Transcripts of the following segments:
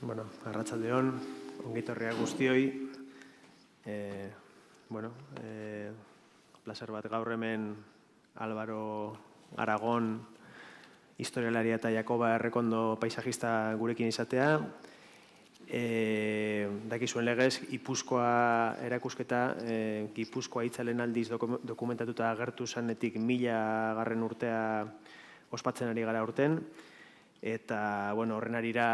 Bueno, arratsaldeon, ongi etorriak guztioi. Plazer bat gaur hemen Álvaro Aragon, historialaria eta Jakoba Errekondo paisajista gurekin izatea. Dakizuen legez, Gipuzkoa erakusketa, Gipuzkoa hitzalen aldiz dokumentatuta agertu zanetik 1000. Urtea ospatzen ari gara urten. Eta, horren arira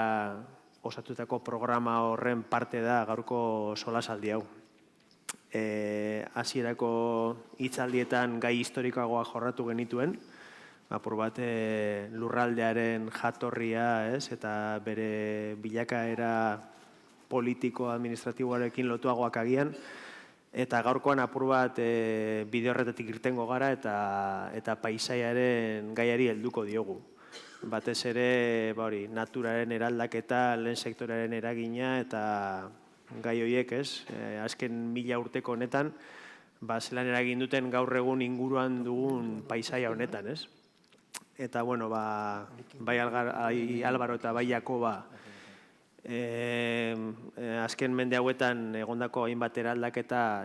osatutako programa horren parte da gaurko solasaldi hau. Hasierako hitzaldietan gai historikoagoa jorratu genituen, apur bat lurraldearen jatorria, eta bere bilakaera politiko-administratiboarekin lotuagoak agian, eta gaurkoan apur bat bide horretatik irtengo gara eta paisaiaren gaiari helduko diogu. Batez ere, naturaren eraldaketa, lehen sektorearen eragina eta gai horiek, azken 1000 urteko honetan, zelan eragin duten gaur egun inguruan dugun paisaia honetan, Eta, bai Álvaro eta bai Jakoba, azken mende hauetan egondako hainbat eraldaketa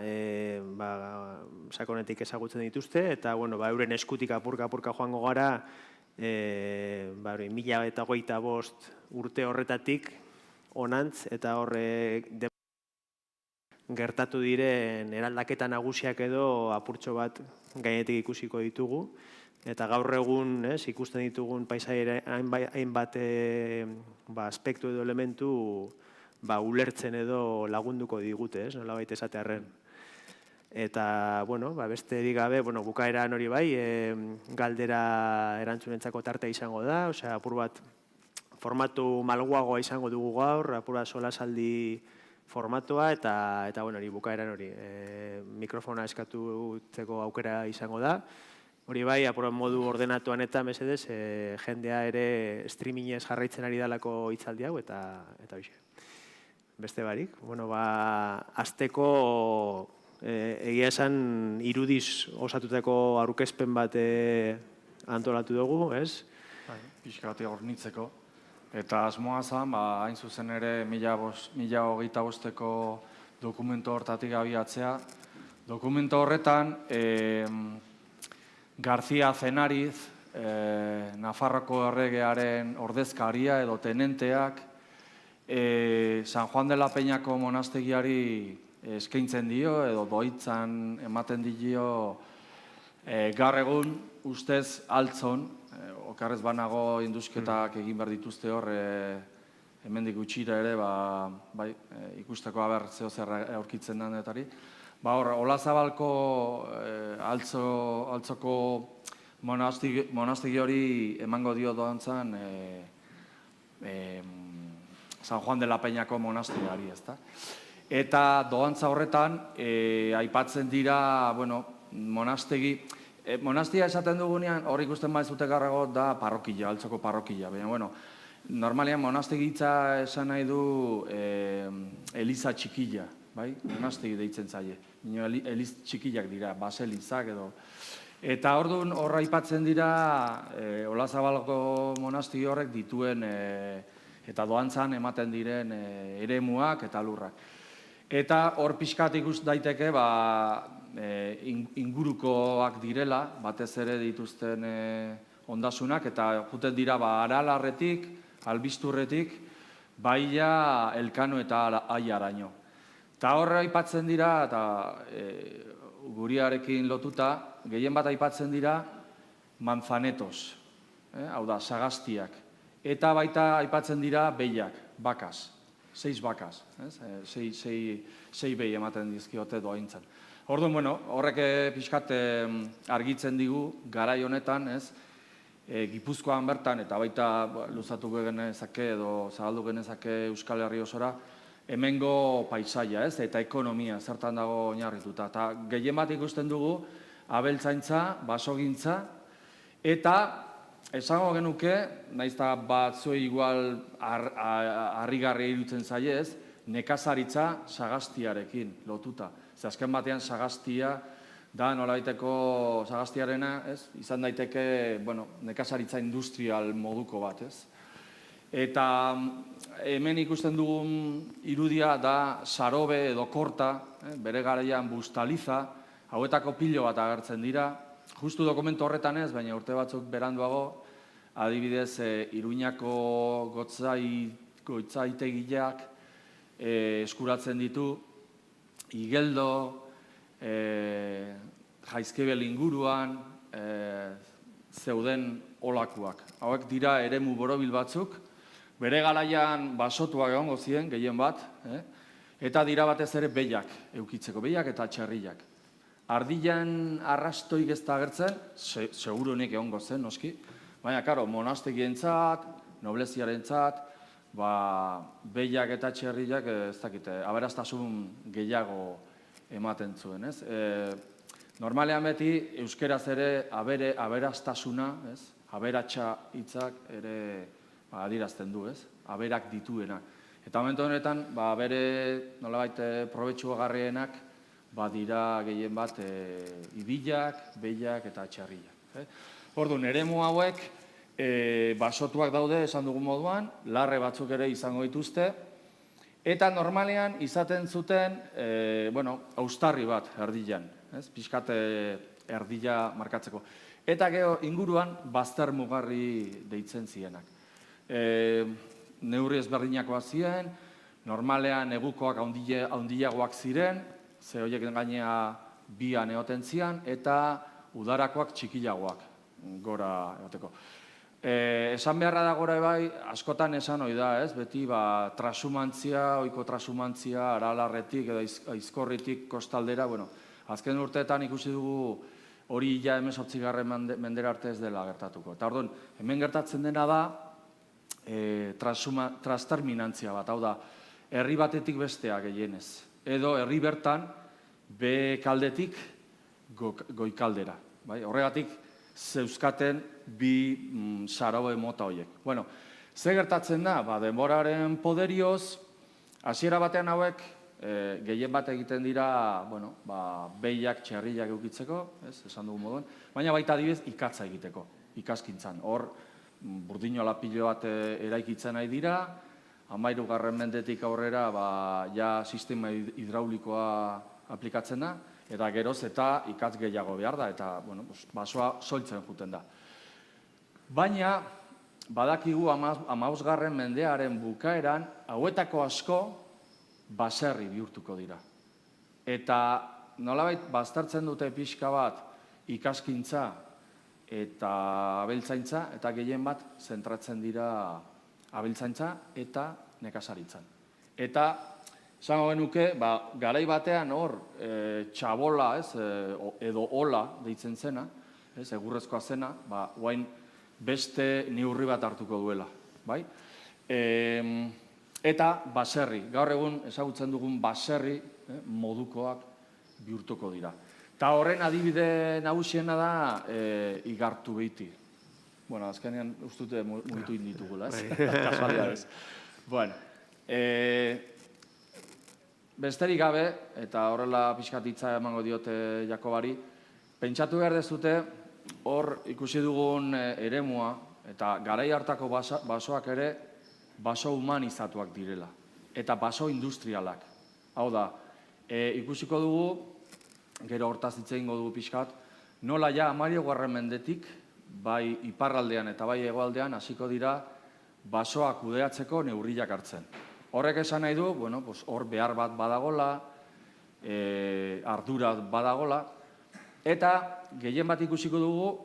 sakonetik ezagutzen dituzte, eta, euren eskutik apurka joango gara, 2025 urte horretatik onantz, eta horre gertatu diren eraldaketa nagusiak edo apurtxo bat gainetik ikusiko ditugu. Eta gaur egun ikusten ditugun paisaia hainbat aspektu edo elementu ulertzen edo lagunduko digute, nolabait esatearren. Eta, besterik gabe, bukaeran hori bai, galdera erantzunentzako tartea izango da, apur bat formatu malguagoa izango dugu gaur, apur bat solasaldi formatua, eta hori bukaeran hori mikrofona eskatutzeko aukera izango da. Hori bai, apur bat modu ordenatuan eta mesedez, jendea ere streamingez jarraitzen ari dalako hitzaldi hau, eta hoxe. Beste barik, azteko egia esan irudiz osatutako aurkezpen bat antolatu dugu, ez? Pixkati hornitzeko. Eta asmoa zen, hain zuzen ere 1025ko dokumento hortatik abiatzea. Dokumento horretan, García Zenariz, Nafarroko erregearen ordezkaria edo tenenteak, San Juan de la Peñako monastegiari eskaintzen dio, edo doitzan ematen dio gaur egun ustez altzon, okarrez banago induzketak egin behar dituzte hor, hemendik gutxira ere, ikusteko haber zeo zer aurkitzen denetari. Olazabalko altzoko monastegi hori emango dio doantzan San Juan de la Peñako monastegiari, ezta? Eta doantza horretan, aipatzen dira, monastia esaten dugunean, hor ikusten baizute garrago da parrokia, altzoko parrokia. Baina, normalean monastegi hitza esan nahi du eliza txikila, bai? Monastegi deitzen zaie. Eliz txikilak dira, baselizak edo. Eta orduan horra aipatzen dira Olazabalko monastegi horrek dituen eta doantzan ematen diren eremuak eta lurrak. Eta hor pixkat ikus daiteke ingurukoak direla, batez ere dituzten ondasunak, eta juten dira Aralarretik, Albisturretik, Baila, Elkano eta Aiaraino. Eta horre aipatzen dira, eta guriarekin lotuta, gehien bat aipatzen dira manzanetos, hau da, sagaztiak. Eta baita aipatzen dira behiak, bakaz. 6 bakaz, 6 behi ematen dizkiote doaintzan. Orduan, horrek pixkat argitzen digu, garai honetan, Gipuzkoan bertan, eta baita luzatu genezake edo zabaldu genezake Euskal Herri osora, hemengo paisaia, eta ekonomia, zertan dago oinarrituta. Eta gehien bat ikusten dugu, abeltzaintza, basogintza, eta esango genuke, nahiz eta batzuei igual harrigarria iruditzen zaiez, nekazaritza sagaztiarekin lotuta. Azken batean sagaztia da nolabaiteko sagaztiarena, izan daiteke nekazaritza industrial moduko bat, Eta hemen ikusten dugun irudia da sarobe edo korta, bere garaian bustaliza, hauetako pilo bat agertzen dira. Justu dokumentu horretan ez, baina urte batzuk beranduago, adibidez, Iruñako gotzaitegileak eskuratzen ditu, Igeldo, Jaizkibel inguruan, zeuden olakuak. Hauek dira eremu borobil batzuk, bere garaian basotuak egongo ziren, gehien bat, eta dira batez ere behiak eukitzeko, behiak eta txerriak. Ardilan arrastoik ez da agertzen, segurunik egongo zen, noski, baina, karo, monastegientzat, nobleziarentzat, behiak eta txerriak, ez dakite, aberastasun gehiago ematen zuen, ez? Normalean beti, euskeraz ere aberastasuna, ez? Aberatsa hitzak ere adierazten du, ez? Aberak dituena. Eta momentu honetan, bere nolabait probetxuagarrienak dira gehien bat ibilak, behiak eta txerriak. Orduan, eremu hauek basotuak daude, esan dugun moduan, larre batzuk ere izango dituzte, eta normalean izaten zuten, austarri bat erdilan, pixkat erdila markatzeko. Eta gero inguruan bazter mugarri deitzen zienak. Neurri ezberdinakoak ziren, normalean negukoak handiagoak ziren, ze horiek gainea bian egoten zian, eta udarakoak txikiagoak gora egoteko. Esan beharra da gora ebai, askotan esan hori da, ez? Beti trasumantzia, ohiko trasumantzia, Aralarretik edo Aizkorritik kostaldera, azken urteetan ikusi dugu hori ja 18. mendera arte ez dela gertatuko. Eta orduan, hemen gertatzen dena da trasterminantzia bat, hau da, herri batetik bestea gehienez. Edo herri bertan, be kaldetik goikaldera. Horregatik, zeuzkaten bi sarobe mota horiek. Ze gertatzen da? Denboraren poderioz, hasiera batean hauek, gehien bat egiten dira, behiak, txerriak eukitzeko, esan dugu moduan, baina baita adibidez ikatza egiteko, ikaskintzan. Hor, burdinola pilo bat eraikitzen nahi dira, 13. mendetik aurrera ja sistema hidraulikoa aplikatzen da, eta geroz eta ikatz gehiago behar da, eta basoa soltzen juten da. Baina, badakigu 15. mendearen bukaeran, hauetako asko baserri bihurtuko dira. Eta nolabait baztertzen dute pixka bat ikaskintza eta abeltzaintza, eta gehien bat zentratzen dira abeltzaintza eta nekazaritzan. Eta, esango genuke, garai batean hor txabola edo ola deitzen zena, egurrezkoa zena, oain beste neurri bat hartuko duela. Eta baserri, gaur egun ezagutzen dugun baserri modukoak bihurtuko dira. Eta horren adibide nagusiena da Igartu Beiti. Azkenean ustute mugitu inditugula, ez? Kasualidades. Besterik gabe, eta horrela pixkatitza emango diote Jakobari, pentsatu behar dezute, hor ikusi dugun eremua, eta garai hartako basoak ere, baso humanizatuak direla, eta baso industrialak. Hau da, ikusiko dugu, gero hortaz hitz egingo dugu pixkat, nola ja 15. mendetik, bai iparraldean eta bai hegoaldean hasiko dira basoak kudeatzeko neurriak hartzen. Horrek esan nahi du, hor behar bat badagola, ardura badagola, eta gehien bat ikusiko dugu,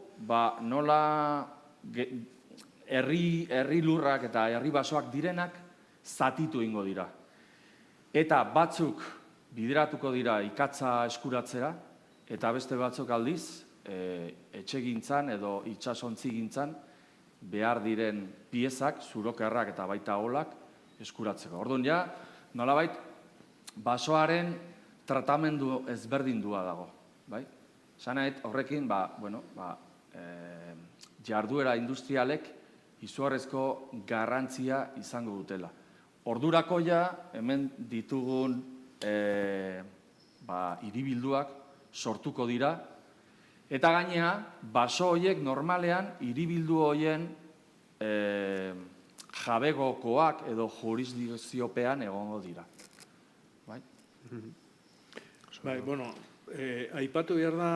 nola herri lurrak eta herri basoak direnak zatitu ingo dira. Eta batzuk bideratuko dira ikatza eskuratzera, eta beste batzuk aldiz, etxegintzan edo itsasontzigintzan behar diren piezak, zurokerrak eta baita olak eskuratzeko. Orduan ja, nolabait, basoaren tratamendu ezberdindua dago. Zanaet, horrekin, jarduera industrialek izugarrizko garrantzia izango dutela. Ordurako ja, hemen ditugun hiribilduak sortuko dira, eta gainea, baso horiek normalean hiribildu horien jabegokoak edo jurisdikziopean egongo dira. Bai? Bai, bueno, aipatu behar da,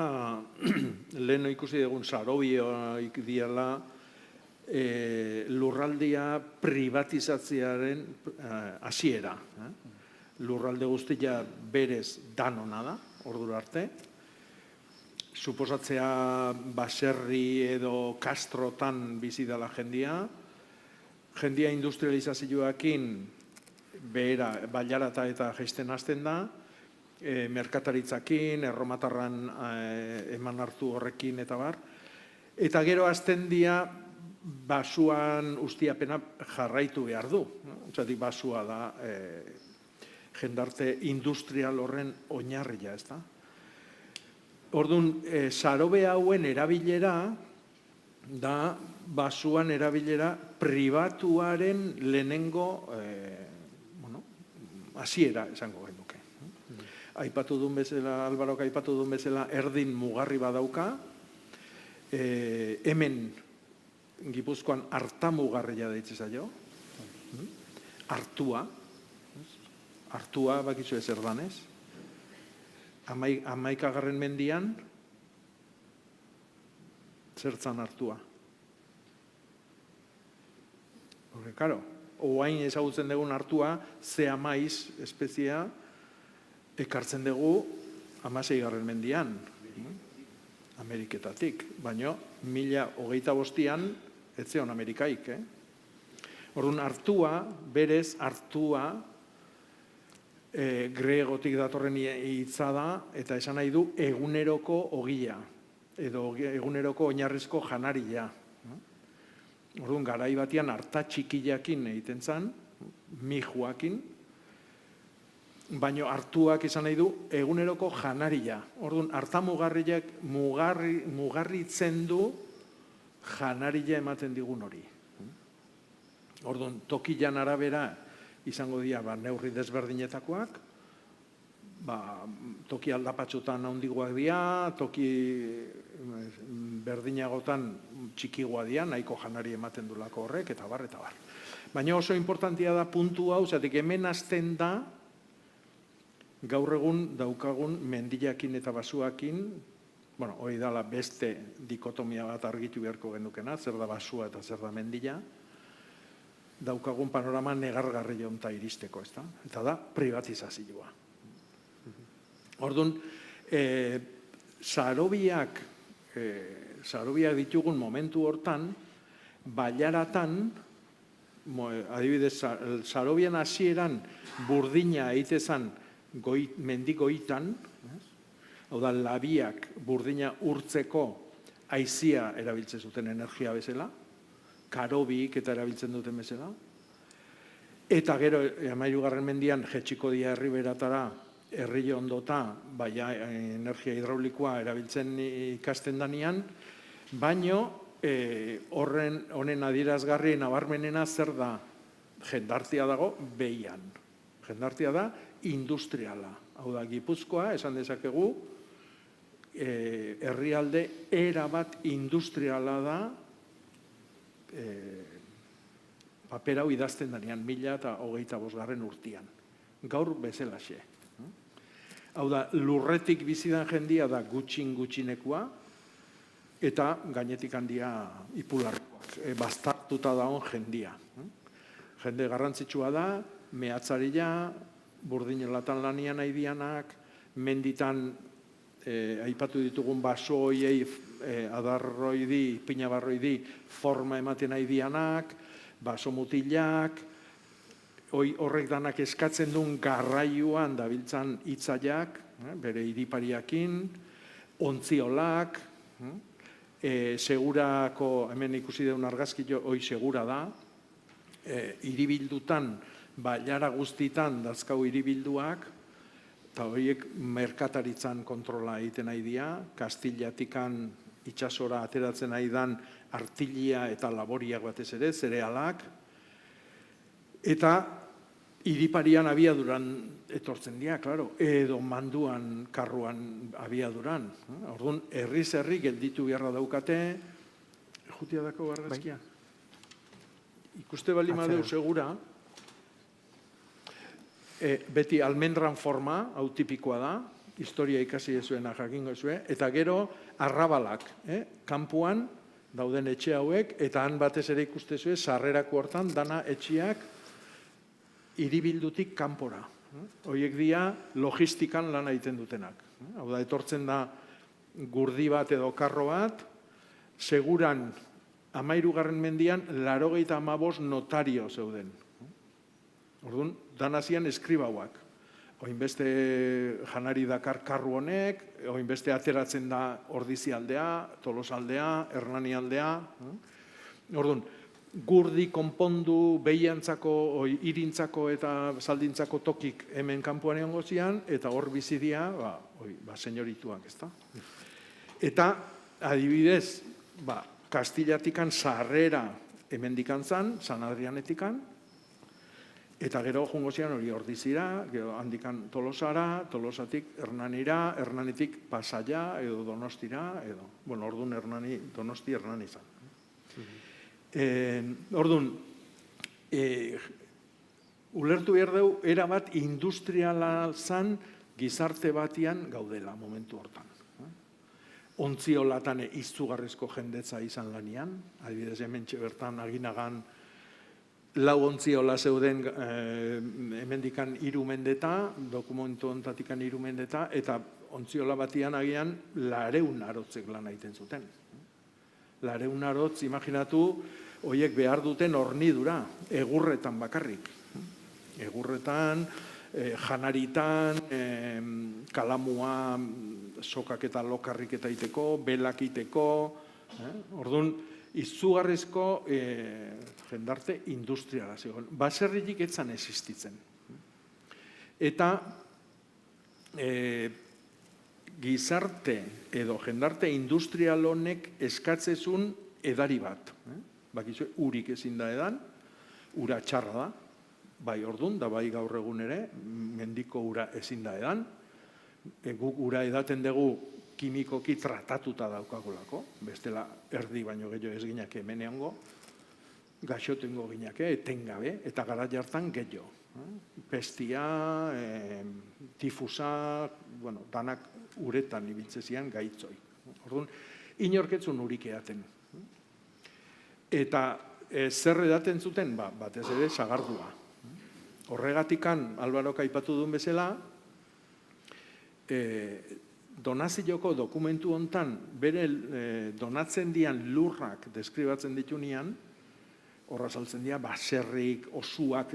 lehen ikusi dugun sarobioak diala, lurraldia privatizatzearen hasiera. Lurralde guztia berez danona da, ordura arte. Suposatzea baserri edo kastrotan bizi dela jendia. Jendia industrializazioakin behera bailarata eta jaisten hasten da. Merkataritzakin, erromatarran eman hartu horrekin eta bar. Eta gero hasten dia basuan ustiapena jarraitu behar du. Zatik basua da jendarte industrial horren oinarria, ez da? Orduan, sarobe hauen erabilera da basuan erabilera pribatuaren lehenengo hasiera esango genuke. Aipatu duen bezala, Albarok aipatu duen bezala, erdin mugarri badauka, hemen Gipuzkoan artamugarria deitze zaio, artua, bakizu ezer danez, 11. mendian, zertzan artua. Porque, claro, oain ezagutzen dugun artua, zea maiz espeziea, ekartzen dugu 16. mendian, Ameriketatik, baina 1025an ez zeon Amerikaik. Orduan, artua, berez, artua, gregotik datorren hitza da, eta esan nahi du eguneroko ogia, edo eguneroko oinarrizko janaria. Orduan, garai batian arta txikiakin egiten zan, mijuakin, baina artuak izan nahi du eguneroko janaria. Orduan, arta mugarritzen du janaria ematen digun hori. Orduan, tokian arabera izango dira neurri desberdinetakoak, toki aldapatxotan handigoak dira, toki berdinagotan txikigoa dira, nahiko janari ematen dulako horrek, eta bar, eta bar. Baina oso importantia da puntu hau, zatik hemen hasten da, gaur egun daukagun mendiakin eta basuakin, hori dala beste dikotomia bat argitu beharko gendukena, zer da basua eta zer da mendia, daukagun panorama negargarri jonta iristeko, ez da? Eta da, privatizazioa. Orduan, sarobiak ditugun momentu hortan, bailaratan, adibidez, sarobian hasieran burdina eitezan mendigoitan, hau da, labiak burdina urtzeko aizia erabiltzen zuten energia bezala, karobik eta erabiltzen duten bezala, eta gero, 13. mendian, jetxiko dia herriberatara, herri ondota, baina energia hidraulikoa erabiltzen ikasten danean, baino, honen adierazgarri nabarmenena zer da, jendartia dago behian. Jendartia da industriala. Hau da, Gipuzkoa, esan dezakegu, herrialde erabat industriala da, paper hau idazten danean, 1025. urtean. Gaur bezalaxe. Hau da, lurretik bizidan jendia da gutxinekua, eta gainetik handia ipularkoak, bastartuta dagoen jendia. Jende garrantzitsua da, mehatzaria, burdinelatan lanian nahi dianak, menditan aipatu ditugun basoiei, adarroidi, pinabarroidi, forma ematen nahi dianak, baso mutilak, horrek danak eskatzen duen garraioan dabiltzan hitzaiak, bere hiripariakin, ontziolak, segurako, hemen ikusi deun argazkio, hoi segura da, hiribildutan, bailara guztitan dazkau hiribilduak, eta horiek merkataritzan kontrola egiten nahi dira, Kastillatikan itsasora ateratzen nahi dan artilia eta laboriak batez ere, zerealak, eta hiriparian abiaduran etortzen dira, klaro, edo manduan, karruan abiaduran. Orduan, herri gelditu beharra daukate, jutia dako garrazkia. ikuste bali madeu segura, beti almendran forma, hau tipikoa da, historia ikasi ezuena jakingo ezue, eta gero arrabalak, kanpuan dauden etxe hauek, eta han batez ere ikustezue, sarrerako hortan, dana etxeak hiribildutik kanpora. Horiek dira logistikan lan egiten dutenak. Hau da, etortzen da gurdi bat edo karro bat, seguran 13. mendian 85 notario zeuden. Orduan, danazian eskribauak. Oinbeste janari dakar karru honek, oinbeste ateratzen da Ordizialdea, Tolosaldea, Hernanialdea. Orduan, gurdi, konpondu, behiantzako, irintzako eta zaldintzako tokik hemen kanpoan egongo zian, eta hor bizidia, senyorituak, ezta? Eta, adibidez, Kastillatikan sarrera hemendikan zan, San Adrianetikan, eta gero jungo zian hori Ordizira, gero handikan Tolosara, Tolosatik Hernanira, Hernanetik Pasaia edo Donostira, edo, bueno, orduan Donosti Hernani zan. Orduan, ulertu behar dugu, erabat industriala zan gizarte batian gaudela momentu hortan. Ontziolatan izugarrizko jendetza izan lanian, adibidez hemen bertan aginagan 4 ontziola zeuden hemendikan 3 mendeta, dokumentu ontatikan 3 mendeta, eta ontziola batian agian 200 arotzek lan egiten zuten. 200 arotz, imaginatu, horiek behar duten hornidura, egurretan bakarrik. Egurretan, janaritan, kalamua, sokak eta lokarrik eta iteko, belak iteko, orduan, izugarrizko jendarte industriala zegoen. Baserritik etzan existitzen. Eta gizarte edo jendarte industrial honek eskatzezun edari bat. Bakizue, urik ezin da edan, ura txarra da, bai ordun, da bai gaur egun ere, mendiko ura ezin da edan. Guk ura edaten dugu kimikoki tratatuta daukagolako, bestela erdi baino gehiago ez ginake hemen egongo, gaixotengo ginake, etengabe, eta gara jartan gehiago. Pestia, tifusa, bueno, danak uretan ibiltzezian gaitzoi. Orduan, inorketzun urik edaten. Eta zer edaten zuten, batez ere, sagardua. Horregatikan, Alvarok aipatu duen bezala, donazioko dokumentu hontan, bere donatzen dian lurrak deskribatzen ditunean, horra saltzen dira, baserrik, osuak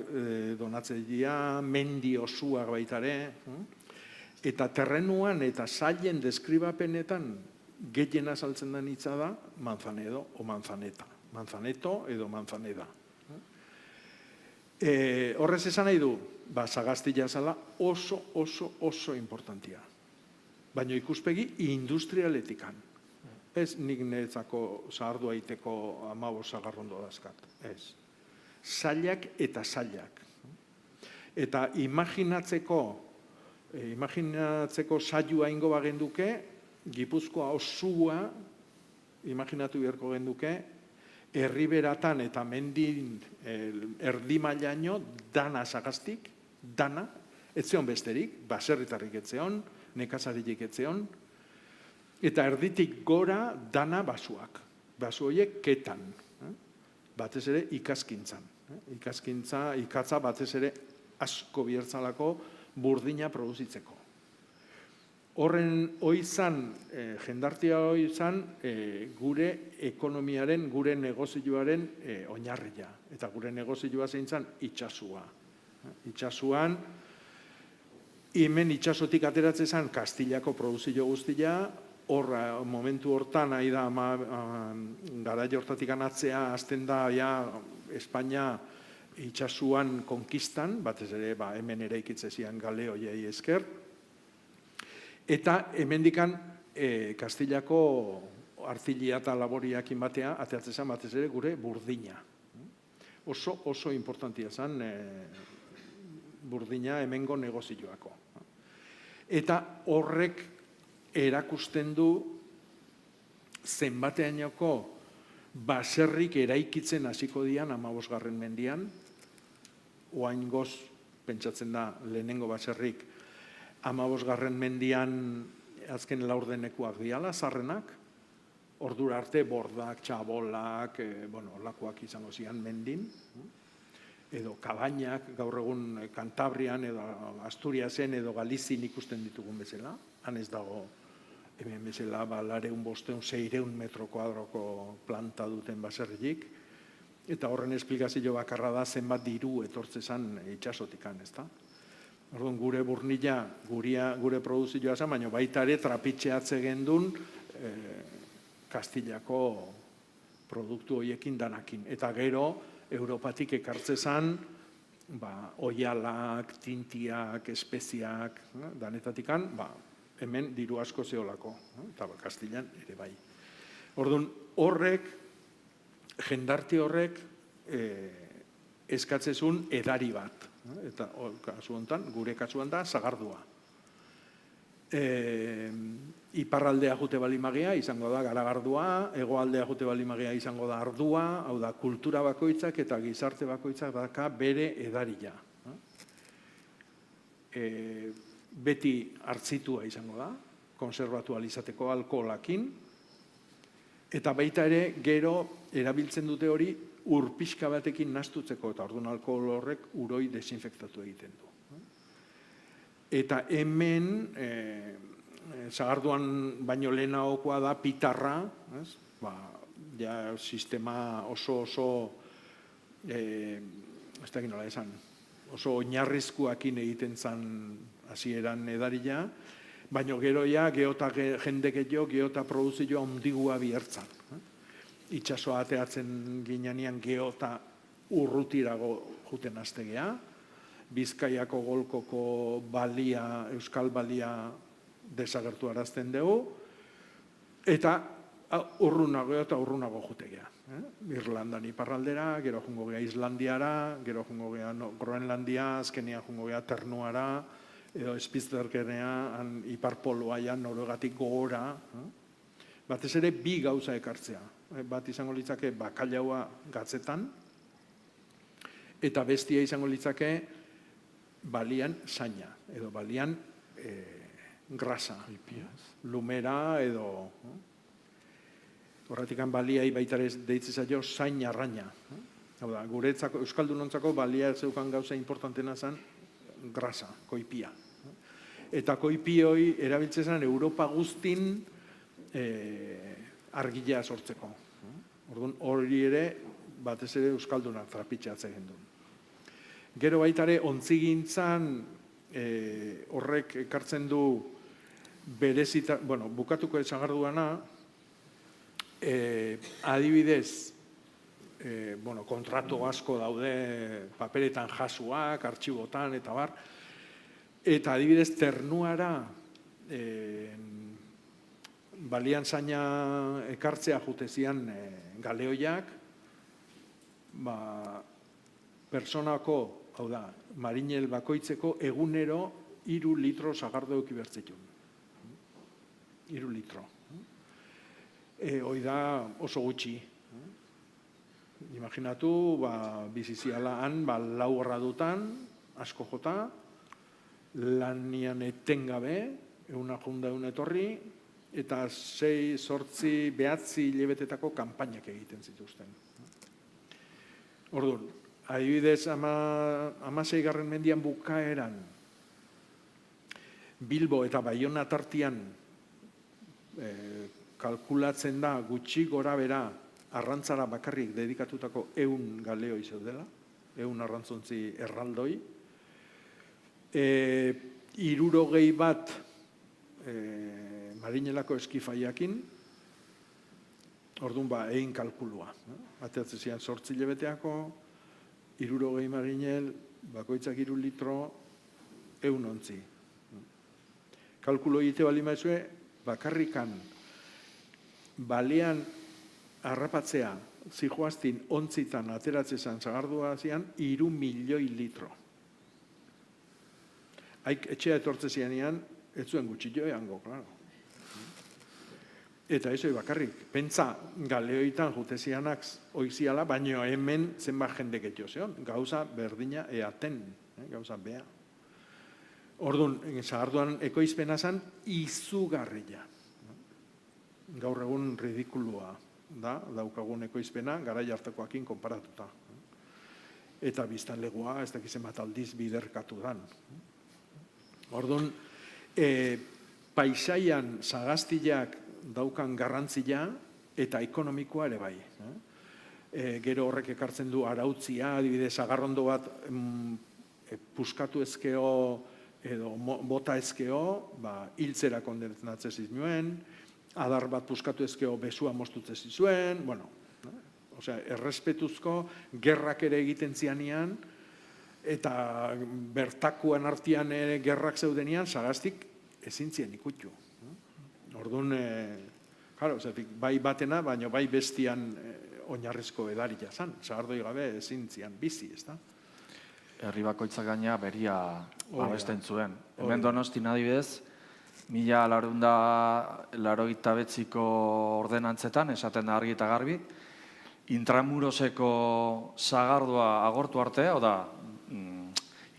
donatzen dira, mendi osuak baitare, eta terrenuan eta sailen deskribapenetan gehiena saltzen den hitza da Manzanedo o Manzaneta. Manzaneto edo Manzaneda. Horrez esan nahi du, Sagastilla zala oso importantia. Baina ikuspegi industrialetikan. Ez nik niretzako zahardu aiteko 15 sagarrondo dazkat. Ez. Zailak eta zailak. Eta imaginatzeko sailua ingo bagenduke, Gipuzkoa osua, imaginatu beharko genduke, herriberatan eta mendin erdimailaino dana Sagastik, dana, etzeon besterik, baserritarrik etzeon, nekazaritik etzeon, eta erditik gora dana basuak. Basu horiek ketan, batez ere ikaskintzan. Ikatza batez ere asko biertzalako burdina produzitzeko. Horren oizan, jendartia oizan, gure ekonomiaren, gure negozioaren oinarria. Eta gure negozioa zein zan itsasua. Itsasuan, hemen itsasotik ateratzen zen Kastillako produzio guztia, horra, momentu hortan, garai hortatik anatzea, azten da, Espainia itsasuan konkistan, batez ere, hemen ere ikitzezian galeoiei esker, eta hemendikan Kastillako artilia eta laboriakin batea, ateratzen zen batez ere gure burdina. Oso importantia zen burdina hemengo negozioako. Eta horrek erakusten du zenbateainoko baserrik eraikitzen hasiko dian 15. mendian, oaingoz pentsatzen da lehenengo baserrik 15. mendian azken laurdenekuak diala, zarrenak, ordura arte bordak, txabolak, olakoak izango zian mendin, edo kabainak, gaur egun Kantabrian, edo Asturiasen, edo Galizin ikusten ditugun bezala, han ez dago hemen bezala, 200-600 metro kuadroko planta duten baserrik, eta horren esplikazio bakarra da zenbat diru etortzezan itxasotikan, ezta? Orduan, gure burnila, gure produzioa zen, baina baita ere trapitxeatze gendun Kastillako produktu horiekin danakin. Eta gero, Europatik ekartzezan, oialak, tintiak, espeziak, danetatikan, hemen diru asko zeolako, eta Kastillan ere bai. Orduan, horrek, jendarti horrek eskatzezun edari bat. Eta kasu honetan, gure kasuan da, sagardua. Iparraldea jute balimagia izango da garagardua, hegoaldea jute balimagia izango da ardua, hau da, kultura bakoitzak eta gizarte bakoitzak daka bere edaria. Beti hartzitua izango da, konserbatu alizateko alkoholakin, eta baita ere, gero erabiltzen dute hori urpixka batekin nastutzeko, eta orduan alkohol horrek uroi desinfektatu egiten du. Eta hemen, sagarduan baino lehenagokoa da pitarra, sistema oso, ez da nola esan, oso oinarrizkoakin egiten zan hasieran edarila, baina gero geota jende gehiago, geota produzioa ondigua bihurtzan. Itxasoa ateatzen ginean geota urrutirago juten aztegea, Bizkaiako golkoko balia, euskal balia desagertu arazten dugu, eta urrunago jutegea. Irlandan iparraldera, gero jungo gea Islandiara, gero jungo gea Groenlandia, azkenia jungo gea Ternuara, edo Spitzbergenea, iparpoloa Noruegatik gogora. Batez ere bi gauza ekartzea. Bat izango litzake bakailaua gatzetan, eta bestia izango litzake balian zaina, edo balian grasa, lumera, edo horretikan baliai baitare deitze zaio zaina arraina. Hau da, guretzako, euskaldunontzako balia zeukan gauza importantena zen grasa, koipia. Eta koipioi erabiltzen Europa guztin argila sortzeko. Orduan, hori ere, batez ere euskaldunak trapitxeatzen gendun. Gero baitare, ontzigintzan horrek ekartzen du berezita, bukatuko esagarduana, adibidez, kontratu asko daude paperetan jasuak, artxibotan, eta bar, eta adibidez, Ternuara balian zaina ekartzea jutezian galeoiak, personako, hau da, marinel bakoitzeko egunero 3 litro sagardo eukibertzetun. 3 litro. Hoi da oso gutxi. Imaginatu, biziziala han, 4 gradutan, asko jota, lanian etengabe, euna junda eun etorri, eta 6, 8, 9 hilebetetako kanpainak egiten zituzten. Orduan, adibidez, 16. mendian bukaeran, Bilbo eta Baiona tartian kalkulatzen da gutxi gora bera arrantzara bakarrik dedikatutako 100 galeoi zeudela, 100 arrantzontzi erraldoi, 60 bat marinelako eskifaiakin, orduan egin kalkulua. Ateatzen zian 8 hilebeteako, 60 marinel, bakoitzak 3 litro, 100 ontzi. Kalkulo egite bali maizue, bakarrikan, balean harrapatzea, zijoaztin ontzitan ateratzezan zagardua zian, 3 milioi litro. Etxea etortze zianean, ez zuen gutxillo eango, klaro. Eta ez bakarrik, pentsa galeoitan jutezianak oiziala, baino hemen zenbat jende getio zeon, gauza berdina eaten, gauza bea. Orduan, sagarduan ekoizpena zan, izugarria. Gaur egun ridikulua da, daukagun ekoizpena, garai hartakoakin konparatuta. Eta biztanlegoa, ez dakizen bat aldiz biderkatu dan. Orduan, paisaian sagaztiak daukan garrantzia eta ekonomikoa ere bai. Gero horrek ekartzen du arautzia, adibidez, sagarrondo bat puskatu ezkeo edo bota ezkeo, hiltzera kondenatzen zizuen, adar bat puskatu ezkeo besua mostutzen zizuen, bueno, errespetuzko gerrak ere egiten zianian, eta bertakuan artean gerrak zeudenian, sagaztik ezin zien ikutu. Orduan, bai batena, baina bai bestian oinarrizko edaria zan. Sagardoi gabe ezin zian bizi, ez da? Herri bakoitzak gaina beria abesten zuen. Hemen Donostin adibidez, 1989ko ordenantzetan, esaten da argi eta garbi, Intramuroseko sagardua agortu arte, oda,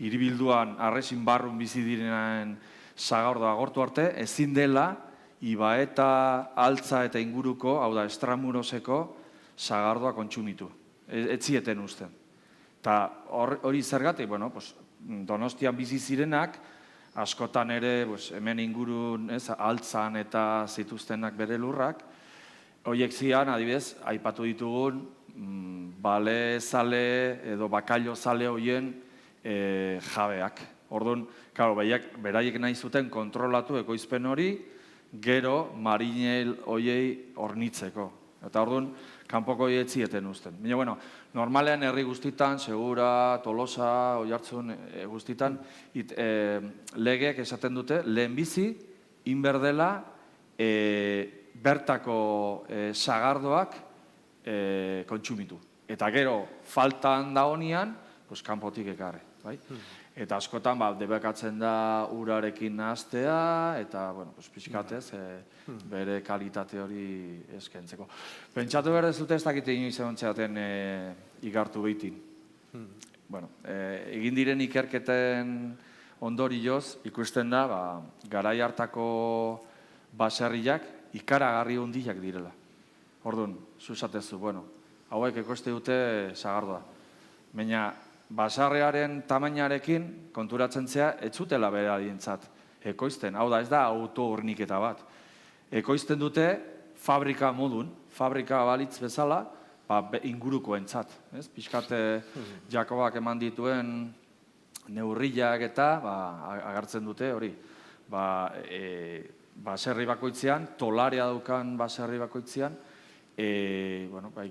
hiribilduan arresin barrun bizi direnen sagardua agortu arte, ezin dela Ibaeta, Altza eta inguruko, hau da, Estramuroseko sagardua kontsumitu. Etzieten uzten. Eta hori zergatik, bueno, Donostian bizi zirenak, askotan ere hemen ingurun Altzan eta zituztenak bere lurrak, horiek zian, adibidez, aipatu ditugun, bale zale edo bakailo zale horien jabeak. Orduan, beraiek nahi zuten kontrolatu ekoizpen hori, gero marinel horiei hornitzeko. Eta orduan, kanpoko hori etzieten uzten. Baina, bueno, normalean herri guztitan, Segura, Tolosa, Oiartzun guztitan, legeek esaten dute, lehenbizi, inberdela, bertako sagardoak kontsumitu. Eta gero, faltan da honian, kanpotik ekarri. Eta askotan, debekatzen da urarekin nahaztea, eta, pixkatez, bere kalitate hori eskentzeko. Pentsatu behar ez dute ez dakite inoiz egontzeaten igartu behitin. Egin diren ikerketen ondorioz, ikusten da, garai hartako baserriak ikaragarri hundiak direla. Orduan, zuzatezu, hauek ekoizte dute sagardoa. Baina, basarrearen tamainarekin konturatzen zea, ez zutela bere adientzat ekoizten. Hau da, ez da auto-horniketa bat. Ekoizten dute fabrika modun, fabrika balitz bezala, ingurukoentzat. Pixkate Jakobak eman dituen neurriak eta agertzen dute hori. Baserri bakoitzean, tolarea daukan baserri bakoitzean,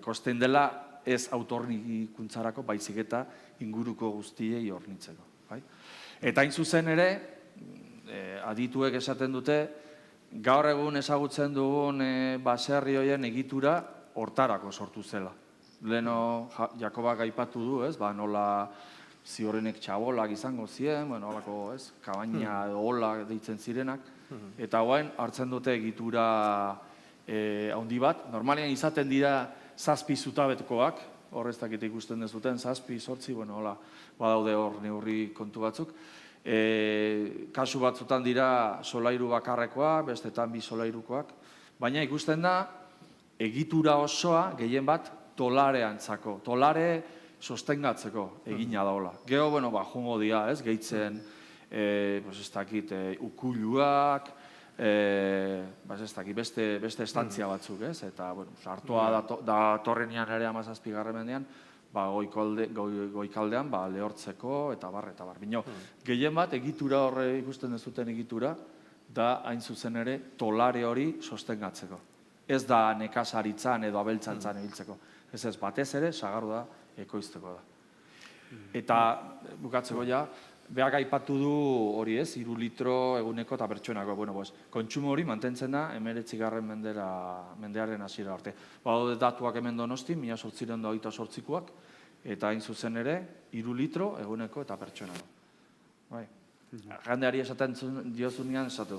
ikosten dela ez autornikuntzarako, baizik eta inguruko guztiei hornitzeko. Eta hain zuzen ere, adituek esaten dute, gaur egun ezagutzen dugun baserri horien egitura hortarako sortu zela. Leheno Jakobak aipatu du, nola ziorrenek txabolak izango ziren, holako kabaina edo hola deitzen zirenak, eta guain hartzen dute egitura handi bat. Normalean izaten dira zazpi zutabetkoak, horreztak eta ikusten dezuten, zazpi, sortzi, badaude hor neurri kontu batzuk. Kasu batzutan dira solairu bakarrekoak, bestetan bi solairukoak, baina ikusten da egitura osoa gehien bat tolareantzako, tolare sostengatzeko egina daola. Gero, jungo dira, gehitzen, ez dakit, ukuluak, beste estantzia batzuk, eta sartua da torrenean ere 17. mendean, goikaldean lehortzeko eta bar. Bino, gehien bat egitura horre ikusten dezuten egitura, da hain zuzen ere tolare hori sostengatzeko. Ez da nekazaritzan edo abeltzantzan ebiltzeko. Ez batez ere, sagardua ekoizteko da. Eta bukatzeko ja, behak aipatu du hori 3 litro eguneko eta pertsonako. Kontsumo hori mantentzen da 19. mendearen hasiera arte. Badaude datuak hemen Donostin, 1828koak, eta hain zuzen ere 3 litro eguneko eta pertsonako. Jendeari esaten diozunean, esaten,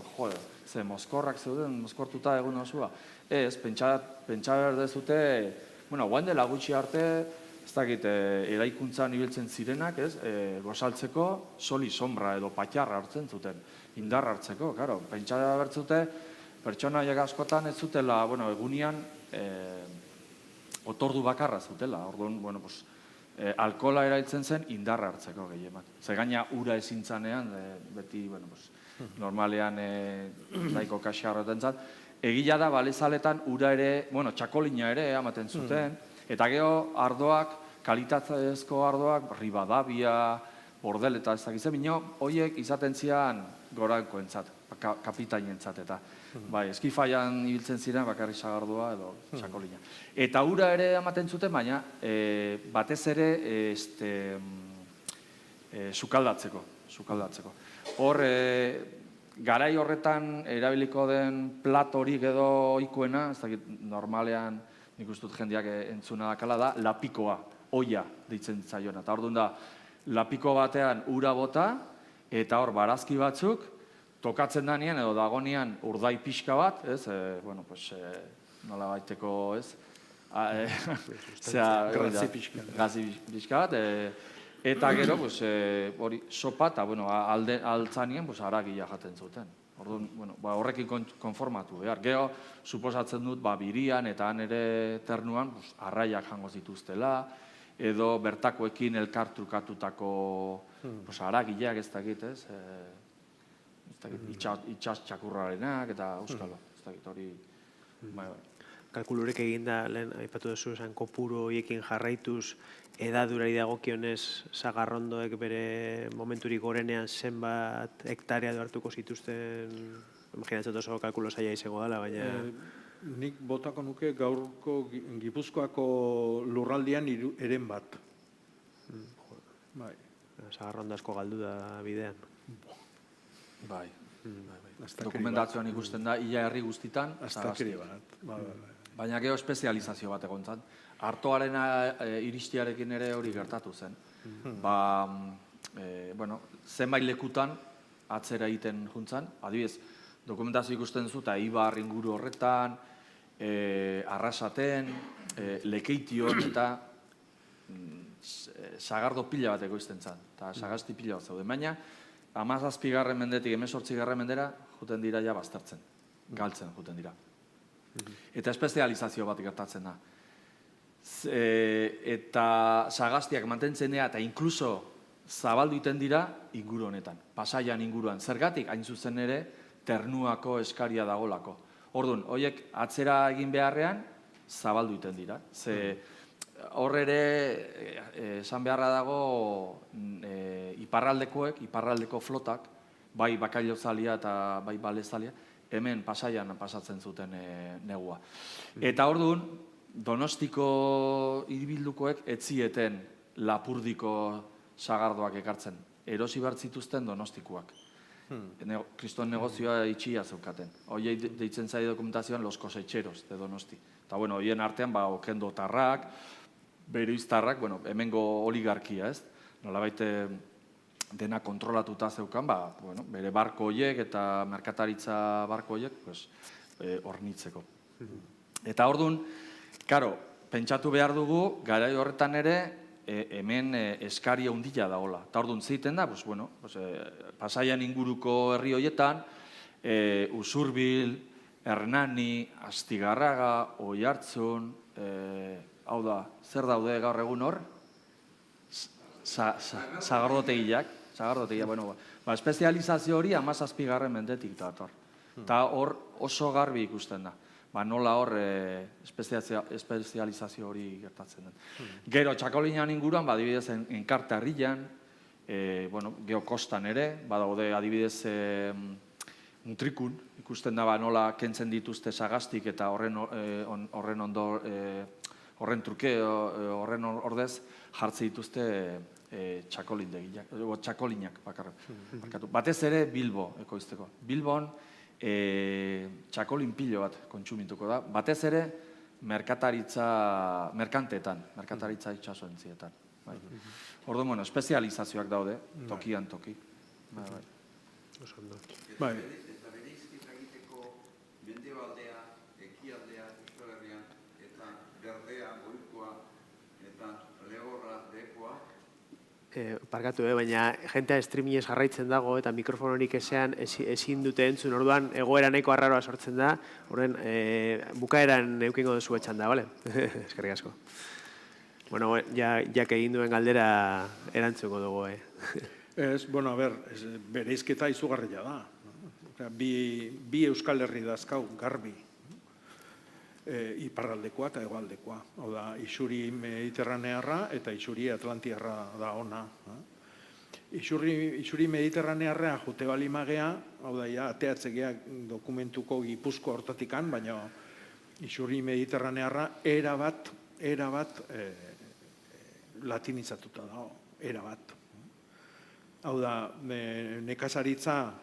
ze mozkorrak zeuden, mozkortuta egun osua. Ez, pentsa behar dezute, guain dela gutxi arte, ez dakit, eraikuntzan ibiltzen zirenak, ez, gozaltzeko soli sombra edo patxarra hartzen zuten, indarra hartzeko, karo. Pentsa behar zute, pertsona askotan ez zutela, egunian, otordu bakarra zutela, orduan, alkohola erailtzen zen indarra hartzeko gehien bat. Ze gaina ura ezin zanean, beti, normalean nahiko kaxarroten zan. Egila da, balezaletan ura ere, txakolina ere ematen zuten, eta gero ardoak, kalitatezko ardoak, Ribadavia, Bordel eta ez dakize, bino, horiek izaten zian gorankoentzat, kapitainentzat eta. Bai, eskifaian ibiltzen ziren bakarrik sagardua edo txakolina. Eta ura ere ematen zuten, baina batez ere sukaldatzeko. Hor, garai horretan erabiliko den platorik edo ohikoena, ez dakit normalean nik uste dut jendeak entzuna dakala da, lapikoa, oia deitzen zaiona. Eta orduan da, lapiko batean ura bota, eta hor barazki batzuk, tokatzen danean edo dagonean urdai pixka bat, ez, nola baiteko, ez, gazi pixka bat, eta gero, hori, sopa eta, altzanien, haragia jaten zuten. Orduan, horrekin konformatu behar. Gero, suposatzen dut, birian eta han ere ternuan, arraiak jango zituztela, edo bertakoekin elkartrukatutako haragileak ez dakit, ez, itxas txakurrarenak eta euskalo, ez dakit hori. Kalkulurek eginda, lehen aipatu duzu esan kopuru horiekin jarraituz, edadurari dagokionez sagarrondoek bere momenturik gorenean zenbat hektarea hartuko zituzten, imaginatzen oso kalkulo zaila izango dela, baina... Nik botako nuke gaurko Gipuzkoako lurraldian eren bat. Sagarrondo asko galdu da bidean. Bai. Dokumentazioan ikusten da, ia herri guztitan. Aztakeri bat. Baina gero espezializazio bat egontzat. Artoaren iristiarekin ere hori gertatu zen. Zenbait lekutan atzera egiten juntzan. Adibidez, dokumentazio ikusten zu, eta Ibar inguru horretan, Arrasaten, Lekeition eta sagardo pila bat egoizten zen. Eta sagasti pila bat zauden. Baina, 17. mendetik 18. mendera juten dira ja baztertzen, galtzen juten dira. Eta espezializazio bat gertatzen da. Eta sagastiak mantentzen dira eta inkluso zabaldu iten dira inguru honetan, Pasaian inguruan. Zergatik, hain zuzen ere, ternuako eskaria dagolako. Orduan, horiek atzera egin beharrean, zabaldu iten dira. Hor ere, esan beharra dago, iparraldeko flotak, bai bakailozalia eta bai balezalia, hemen Pasaian pasatzen zuten negua. Eta orduan, Donostiko hiribildukoek etzieten Lapurdiko sagardoak ekartzen. Erosi behar zituzten Donostikoak. Kriston negozioa itxia zeukaten. Hoiei deitzen zai dokumentazioan los cosecheros de Donosti. Eta horien artean, okendotarrak, beroiztarrak, hemengo oligarkia, ez? Nolabait dena kontrolatuta zeukan, bere barko horiek eta merkataritza barko horiek hornitzeko. Eta orduan, karo, pentsatu behar dugu, garai horretan ere, hemen eskaria hundila dagoela. Eta orduan zeiten da, Pasaian inguruko herri horietan, Usurbil, Hernani, Astigarraga, Oiartzun, hau da, zer daude gaur egun hor? Sagardotegiak. Espezializazio hori 17. mendetik dator. Eta hor oso garbi ikusten da. Nola hor espezializazio hori gertatzen den. Gero, Txakolinan inguruan, adibidez, Enkarte Harrilan, gero kostan ere, badaude adibidez Mutrikun, ikusten da nola kentzen dituzte sagastik eta horren ondo, horren truke, horren ordez jartze dituzte txakolinak bakarra. Batez ere Bilbo ekoizteko. Bilbon txakolin pilo bat kontsumituko da. Batez ere merkanteetan, merkataritza itxasoentzietan. Orduan, espezializazioak daude, tokian toki. Oso ondo. Bai. Eta bereizketa egiteko mendebaldea, ekialdea, Euskal Herrian, eta berdea, goikoa, eta lehorra, behekoa. Parkatu, baina jentea streamingez jarraitzen dago eta mikrofonorik ezean ezin dute entzun, orduan egoera nahiko arraroa sortzen da, horren bukaeran eukingo duzu etxan da, bale? Eskerrik asko. Bueno, jak egin duen galdera erantzuko dugu, Ez, bueno, bereizketa izugarria da. Bi Euskal Herri dazkau, garbi. Iparraldekoa eta hegoaldekoa. Hau da, isuri mediterranearra eta isuri atlantiarra da ona. Isuri mediterranearra jute bali magea, hau da, ateatzegea dokumentuko Gipuzkoa hortatikan, baina isuri mediterranearra erabat latinizatuta dago, erabat. Hau da, nekazaritza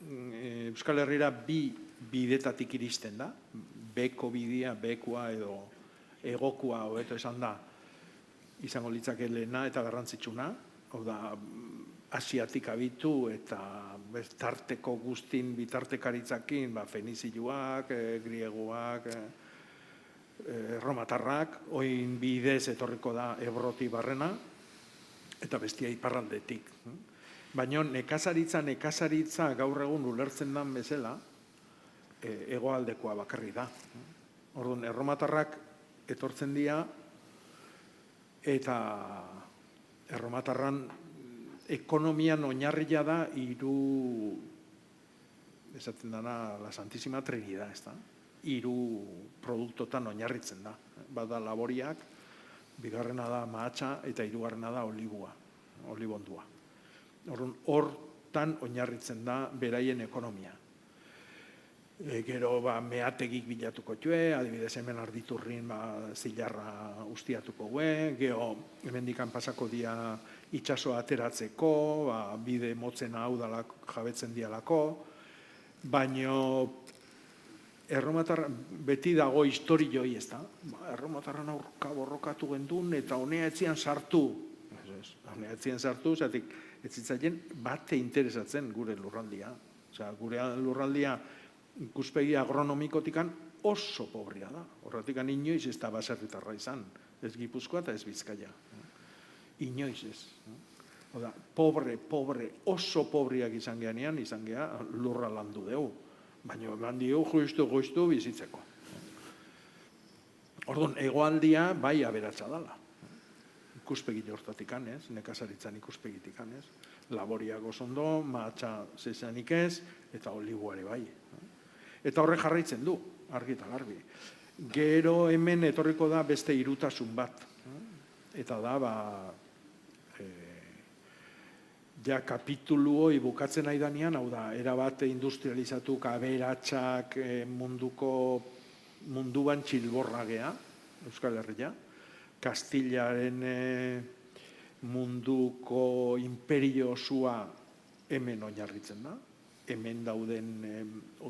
Euskal Herrira bi bidetatik iristen da, beko bidea, bekoa edo egokoa, hobeto esan da, izango litzake lehena eta garrantzitsuna, hau da, asiatik abitu eta tarteko guztin bitartekaritzakin, fenizioak, griegoak, erromatarrak, oin bidez etorriko da Ebroti barrena, eta bestia iparraldetik. Baina nekazaritza gaur egun ulertzen dan bezala, hegoaldekoa bakarri da. Orduan, erromatarrak etortzen dira, eta erromatarran ekonomian oinarria da esaten dana la Santísima Trinidad, ez da? 3 produktotan oinarritzen da. Bada laboriak, bigarrena da mahatsa eta 3. da olibondua. Orduan, hortan oinarritzen da beraien ekonomia. Gero meategik bilatuko txue, adibidez hemen Arditurrin zilarra ustiatuko gue, gero hemendikan pasako dia itsasoa ateratzeko, bide motzen hau jabetzen dialako, baino erromatarra beti dago historioi, ez da? Erromatarran aurka borrokatu gendun eta honea etzian sartu. Honea etzian sartu, zatik ez zitzaien bate interesatzen gure lurraldia. Gure lurraldia ikuspegi agronomikotikan oso pobrea da. Horretikan inoiz ez da baserritarra izan. Ez Gipuzkoa eta ez Bizkaia. Inoiz ez. Oda, pobre, oso pobreak izan geanean, izan gea lurra landu dugu. Baina landio goiztu bizitzeko. Orduan, hegoaldia bai aberatsa dala. Ikuspegi hortatikan ez, nekazaritzan ikuspegitikan ez. Laboriak osondo, mahatsa zezanik ez, eta olibuare bai. Eta horre jarraitzen du, argi eta garbi. Gero hemen etorriko da beste irutasun bat. Eta da, ja kapitulu hoi bukatzen nahi danean, hau da, erabat industrializatuk aberatsak munduan txilborra gea, Euskal Herria, Kastilaren munduko imperio osua hemen oinarritzen da, hemen dauden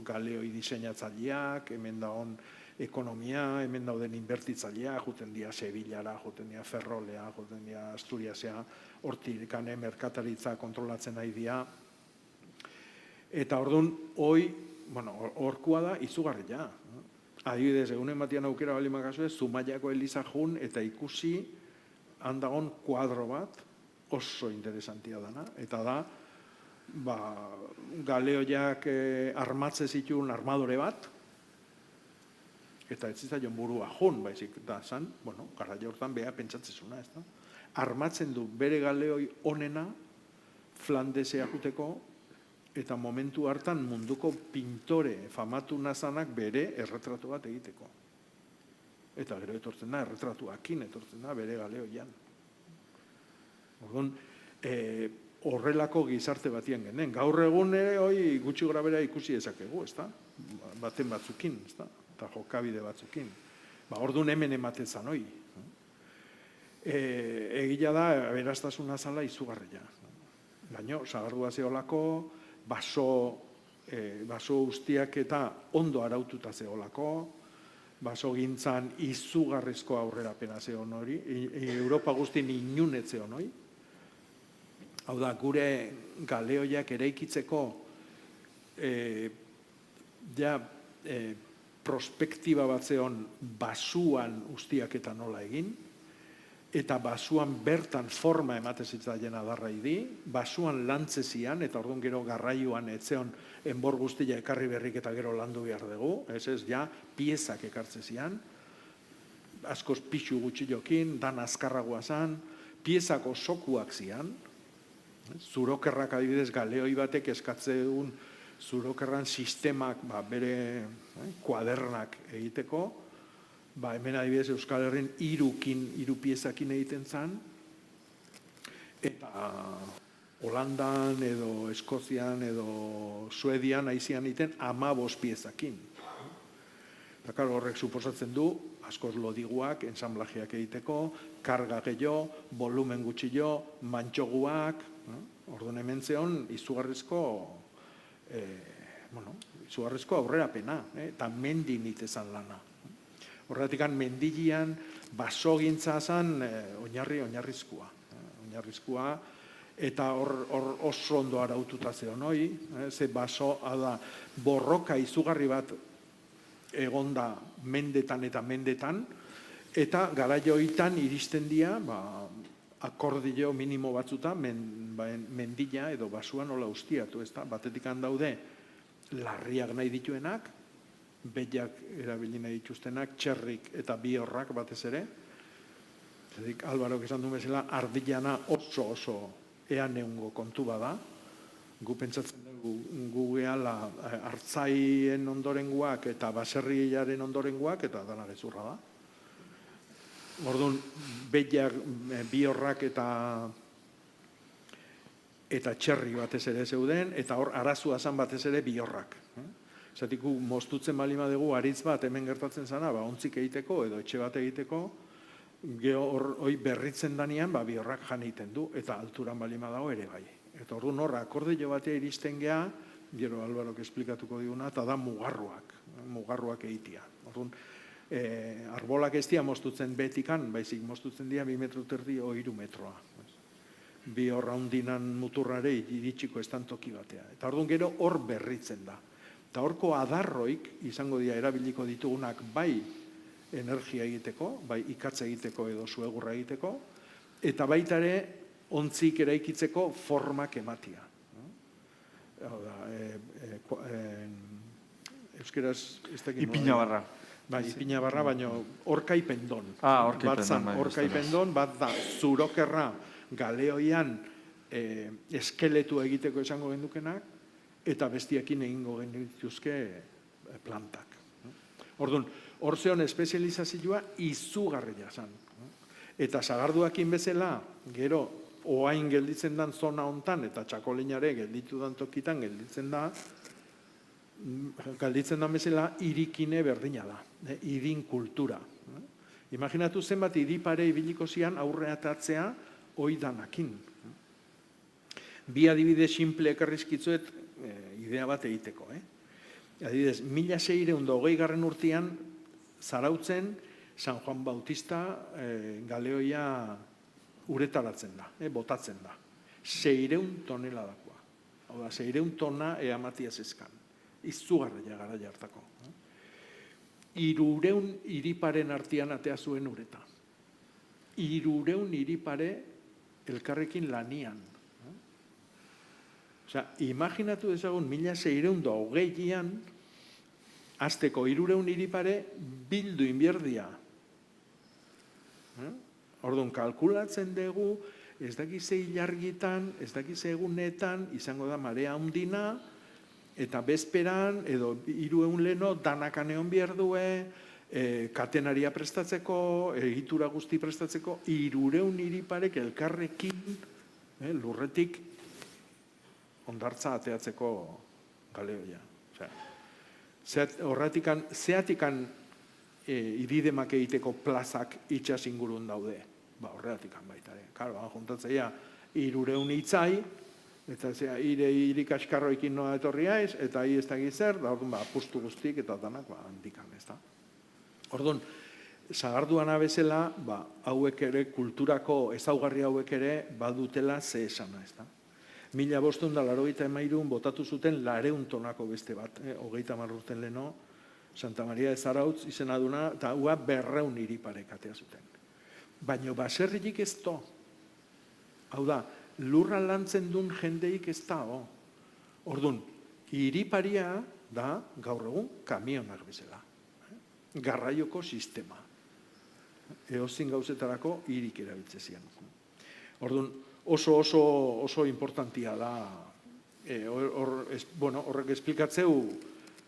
galeoi diseinatzaileak, hemen dauden ekonomia, hemen dauden inbertitzaileak, juten dia Sevillara, juten dia Ferrolea, juten dia Asturiasea, hortikane merkataritza kontrolatzen nahi dia. Eta orduan, horkoa da izugarria. Adibidez, egunen batian aukera bali makasue, Zumaiako Eliza jun eta ikusi handagon kuadro bat, oso interesantia dana, eta da, galeoiak armatze zituen armadore bat, eta ez zitzaion burua jun, baizik, da zan, garraio hortan beha pentsatzezuna, ez da? Armatzen du bere galeoi onena Flandesea juteko, eta momentu hartan munduko pintore famatu nazanak bere erretratu bat egiteko. Eta gero etortzen da, erretratuakin etortzen da bere galeoian. Orduan, horrelako gizarte batien genen. Gaur egun ere, gutxi gora bera ikusi ezakegu, ez da? Baten batzukin, ez da? Eta jokabide batzukin. Orduan hemen ematen zan hoi. Egia da, beraztasuna zala izugarria. Baina, sagardua zeolako, baso ustiak eta ondo araututa zeolako, baso gintzan izugarrizko aurrerapena zeon hori, Europa guztien inunetze hon hori. Hau da, gure galeoiak eraikitzeko prospektiba bat zeon basuan ustiak eta nola egin, eta basuan bertan forma emate zitzaien adarra idi, basuan lantzezian, eta orduan gero garraioan etzeon enbor guztia ekarri berrik eta gero landu behar dugu, ez, ja, piezak ekartzezian, askoz pixu gutxillokin, dan azkarragoa zan, piezako sokuak zian, zurokerrak adibidez galeoi batek eskatzeun zurokerran sistemak bere kuadernak egiteko, hemen adibidez Euskal Herrin hiru piezakin egiten zan, eta Holandan edo Eskozian edo Suedian aizian egiten 15 piezakin. Eta karo, horrek suposatzen du, askoz lodiguak, ensamblajeak egiteko, karga gehiago, volumen gutxillo, mantxoguak, orduan hemen zeon izugarrizko aurrerapena, eta mendin itezan lana. Horretik mendilian basogintza zan oinarrizkoa, eta hor oso ondo araututa zeon hoi, ze baso da borroka izugarri bat egonda mendetan eta mendetan, eta garaioitan iristen dira akordio minimo batzuta mendila edo basuan nola ustiatu, ezta? Batetik daude larriak nahi dituenak, behiak erabili nahi dituztenak, txerrik eta bihorrak batez ere. Zedik, Alvarok esan duen bezala, ardilana oso eaneungo kontu bada. Gu pentsatzen dugu gu gehala hartzaien ondorengoak eta baserriaren ondorengoak eta dana gezurra da. Orduan, behiak, bihorrak eta txerri batez ere zeuden, eta hor arazua zan batez ere bihorrak. Zatik, moztutzen balima dugu aritz bat hemen gertatzen zana, ontzik egiteko edo etxe bat egiteko, hori berritzen danean bihorrak jan egiten du, eta alturan balima dago ere bai. Eta orduan hor, akordio batea iristen geha, gero Alvarok esplikatuko diguna, eta da mugarruak egitea. Orduan, arbolak ez dira moztutzen betikan, baizik moztutzen dira 2,3 metro o 3 metroa. Bi horra hundinan muturrare iritsiko estantoki batea. Eta orduan gero hor berritzen da. Eta horko adarroik izango dira erabiliko ditugunak bai energia egiteko, bai ikatza egiteko edo suegurra egiteko, eta baita ere ontzik eraikitzeko formak ematia. Euskeraz ez dakit. Ipinabarra. Bai, ipinabarra, baina orkaipendon. Orkaipendon. Orkaipendon, bat da, zurokerra galeoian eskeletu egiteko esango gendukenak, eta bestiakin egingo genituzke plantak. Orduan, hor zeon espezializazioa izugarria zan. Eta sagarduakin bezala, gero, oain gelditzen dan zona hontan, eta txakolinare gelditu dan tokitan gelditzen da bezala, irikine berdina da, irin kultura. Imaginatu zenbat iripare ibiliko zian aurreatatzea oidanakin. Bi adibide simple ekarrizkitzuet idea bat egiteko. Adibidez, 1620 urtean Zarautzen San Juan Bautista galeoia uretaratzen da, botatzen da. 600 toneladakoa. Hau da, 600 tona eamatia zezkan. Izugarria gara jartako. 300 iriparen artean atea zuen ureta. 300 iripare elkarrekin lanian. Osea, imaginatu dezagun 1620an azteko 300 iripare bildu inbierdia. Orduan, kalkulatzen dugu, ez dakiz ilargitan, ez dakiz egunetan, izango da marea handina, eta bezperan, edo 300 leno, danakan egon behar due, katenaria prestatzeko, egitura guzti prestatzeko, 300 iriparek elkarrekin, lurretik, ondartza ateatzeko galeoia. Horratikan, zeatikan iridemak egiteko plazak itxas ingurun daude. Horretikan baita. Karo, juntatzeia 300 itzai, eta irik askarroikin noa etorria ez, eta hi ez da gizer, da orduan apustu guztik eta danak handikan, ez da. Orduan, sagarduana bezala, hauek ere, kulturako ezaugarri hauek ere, badutela ze esana, ez da. 1583 botatu zuten 200 tonako beste bat, 30 urten leheno, Santa Maria de Zarautz izena duna, eta hua 200 iriparek atea zuten. Baina baserririk ez to. Hau da, lurra lantzen duen jendeik ez da, Orduan, iriparia da, gaur egun, kamionak bezala. Garraioko sistema. Eozin gauzetarako irik erabiltzezian. Orduan, oso importantia da, horrek esplikatzeu,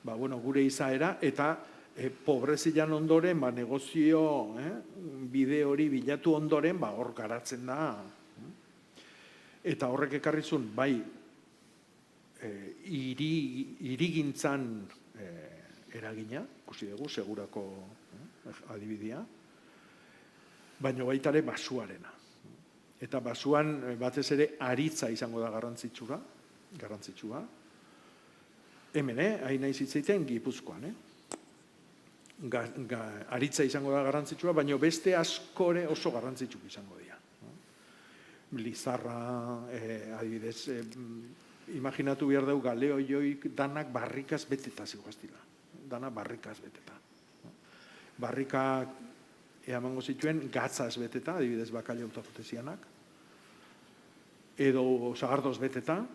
gure izaera, eta pobrezian ondoren, negozio, bide hori bilatu ondoren, hor garatzen da. Eta horrek ekarrizun, bai, irigintzan eragina, ikusi dugu, segurako adibidea, baina baita ere basuarena. Eta basuan batez ere aritza izango da garrantzitsua. Hemen, hain nahi zitzeiten Gipuzkoan. Aritza izango da garrantzitsua, baina beste askore oso garrantzitsuk izango dira. Lizarra, adibidez, imaginatu behar dugu galeo joik danak barrikaz beteta ziguaztila. Danak barrikaz beteta. Barrikak eamango zituen gatzaz beteta, adibidez bakaila utafotezianak, edo sagardoz beteta,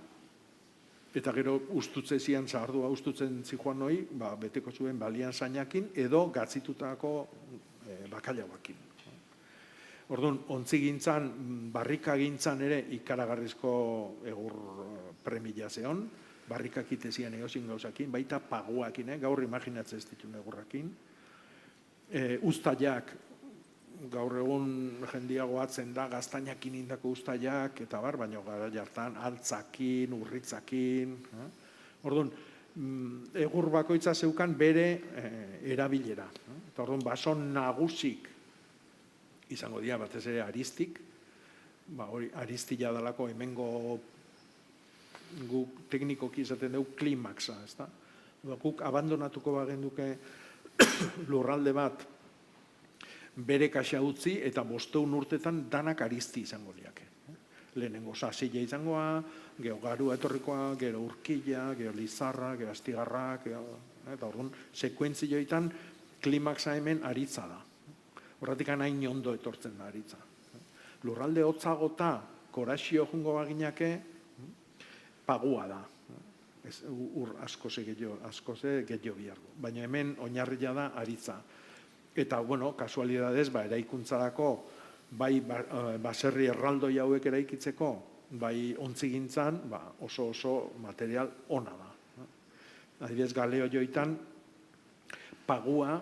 eta gero ustutze zian, sagardua ustutzen zijoan hori, beteko zuen balian zainakin, edo gatzitutako bakailaoakin. Orduan, ontzigintzan, barrikagintzan ere ikaragarrizko egur premila zeon, barrikak itezian egozin gauzakin, baita paguakin, gaur imaginatzen ez ditun egurrakin. Uztaiak, gaur egun jendiago atzen da, gaztainakin indako uztaiak, eta baina gara jartan, altzakin, urritzakin. Orduan, egur bakoitza zeukan bere erabilera. Eta orduan, bason nagusik izango dira, batez ere aristik, aristila dalako hemengo guk teknikoki izaten dugu klimaxa, ezta? Guk abandonatuko bagenduke lurralde bat bere kaxa utzi eta 500 urtetan danak aristi izango liake. Lehenengo sasila izangoa, gero garua etorrikoa, gero urkila, gero lizarra, gero astigarrak, eta orduan sekuentzioetan klimaxa hemen aritza da. Horretik hain ondo etortzen da aritza. Lurralde hotzagota korazio jungo baginake pagua da. Ur askoze gehiago bihargo. Baina hemen oinarria da aritza. Eta, kasualidadez, eraikuntzarako, bai baserri erraldoi hauek eraikitzeko, bai ontzigintzan, oso material ona da. Adibidez, galeo joitan, pagua,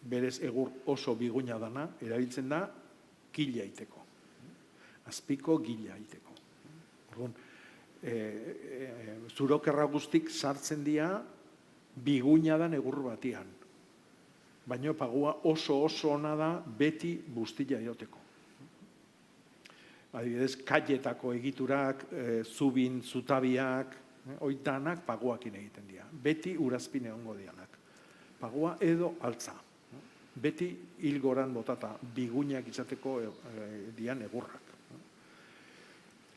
berez egur oso biguina dana, erabiltzen da gila iteko. Azpiko gila iteko. Orduan, zurokerra guztik sartzen dira biguina dan egur batian. Baina pagua oso ona da beti bustila ioteko. Adibidez, kaietako egiturak, zubin, zutabiak, oitanak paguakin egiten dira. Beti urazpine ongo dianak. Pagua edo altza. Beti hilgoran botata, biguinak izateko dian egurrak.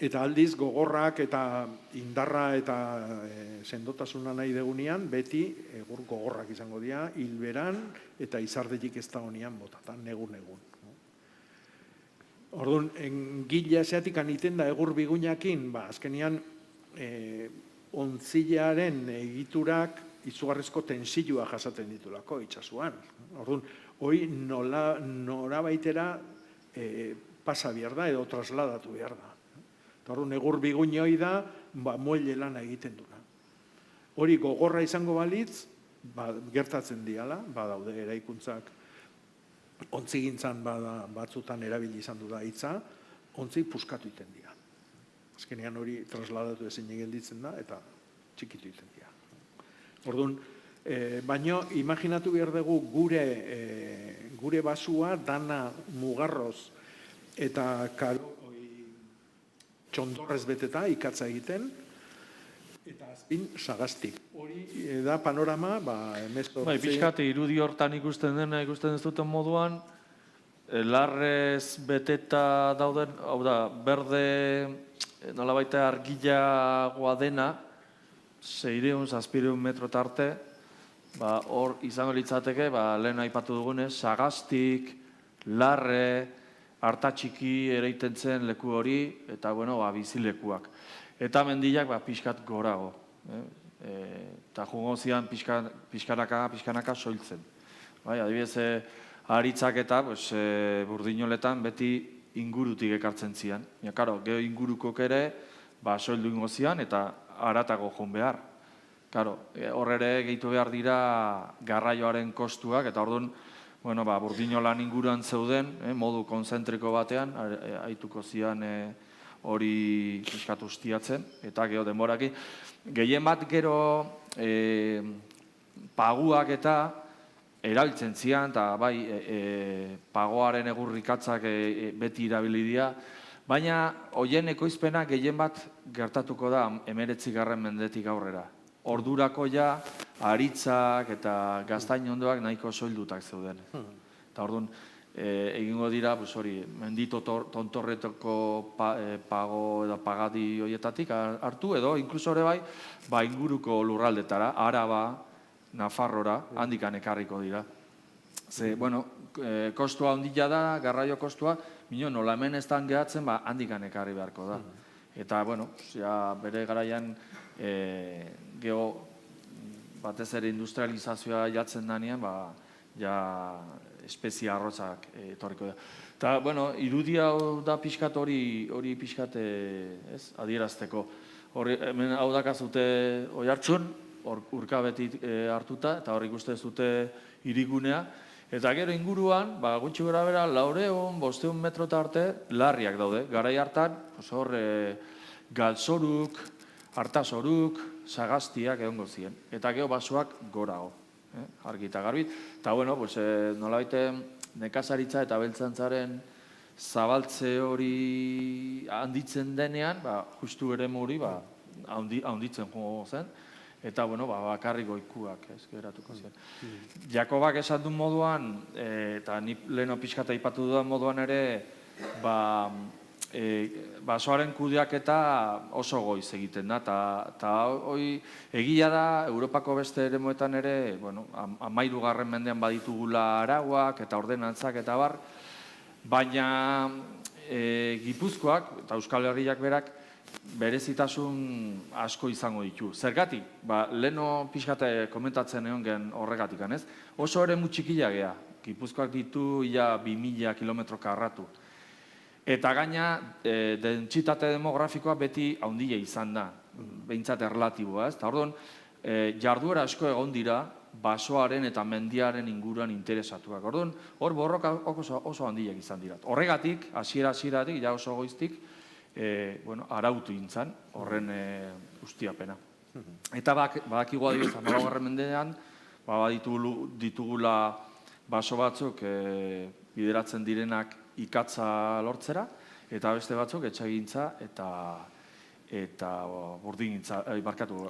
Eta aldiz, gogorrak eta indarra eta sendotasuna nahi degunean, beti egur gogorrak izango dira, hilberan eta izardetik ez da honian botatan, negun. Orduan, gila eseatik aniten da egur biguinakin, azkenian ontzilaren egiturak izugarrizko tensilua jasaten ditulako itxasuan. Orduan, hoi nora baitera pasa behar da edo trasladatu behar da. Orduan, egur biguin hoi da, muelle lana egiten duna. Hori gogorra izango balitz, gertatzen diala, daude eraikuntzak, ontzigintzan batzutan erabili izan du da hitza, ontzi puskatu iten dira. Azkenean hori trasladatu ezin gelditzen da, eta txikitu iten dira. Orduan, baino, imaginatu behar dugu gure basua dana mugarroz eta txondorrez beteta, ikatza egiten, eta azpin sagaztik. Hori da panorama, emezko... Pixkate, irudi hortan ikusten dena, ikusten ez duten moduan, larrez beteta dauden, hau da, berde nolabait argilagoa dena, 600-700 metro tarte, hor izango litzateke, lehen aipatu dugunez, sagaztik, larre, hartatxiki ereiten zen leku hori, eta bizilekuak. Eta mendiak pixkat gorago. Eta jungo zian pixkanaka soiltzen. Adibidez, aritzak eta burdinoletan beti ingurutik ekartzen zian. Gero ingurukok ere soildu ingo zian eta haratago joan behar. Hor ere gehitu behar dira garraioaren kostuak, eta orduan burdinolan inguruan zeuden, modu konzentriko batean, aituko zian hori pixkat ustiatzen, eta gero denboraki. Gehien bat gero paguak eta erabiltzen zian, eta pagoaren egurrikatzak beti irabilidia, baina hoien ekoizpena gehien bat gertatuko da 19. mendetik aurrera. Ordurako ja, aritzak eta gaztain ondoak nahiko soildutak zeuden. Eta orduan, egingo dira, mendito tontorretoko pago edo pagadi horietatik hartu, edo inkluso ere inguruko lurraldetara, Araba, Nafarrora, handikan ekarriko dira. Kostua handia da, garraio kostua, nola hemen ez da gehatzen, handikan ekarri beharko da. Eta, bere garaian, geho, batez ere industrializazioa jatzen danean, espezia arrotzak etorriko da. Eta, irudia da pixkat hori pixkat adierazteko. Hemen hau dakazute Oiartzun, urkabetit hartuta, eta hor ikusten zute hirigunea. Eta gero inguruan, gutxi gora bera, 400-500 metro arte larriak daude. Garai hartan, hor galzoruk, hartazoruk, sagaztiak egongo ziren. Eta gero basoak gorago, argi eta garbi. Eta, nolabait nekazaritza eta beltzantzaren zabaltze hori handitzen denean, justu ere hori handitzen joango zen. Eta, bakarrik goikuak geratuko ziren. Jakobak esan duen moduan, eta ni leheno pixkata aipatu dudan moduan ere, basoaren kudeaketa oso goiz egiten da. Eta egia da, Europako beste eremuetan ere, 13. mendean baditugula arauak eta ordenantzak eta bar, baina Gipuzkoak eta Euskal Herriak berak berezitasun asko izango ditu. Zergatik? Leheno pixkate komentatzen egon gen horregatik, ez? Oso ere txikia gea. Gipuzkoak ditu 2000 kilometro karratu. Eta gaina, dentsitate demografikoa beti handia izan da, behintzat erlatiboa, ez? Eta orduan, jarduera asko egon dira, basoaren eta mendiaren inguruan interesatuak. Orduan, hor borroka oso handiak izan dira. Horregatik, hasieratik, oso goiztik, arautu intzan, horren ustiapena. Eta badakigu adibidez, 14. mendean, ditugula baso batzuk bideratzen direnak ikatza lortzera, eta beste batzuk etxagintza eta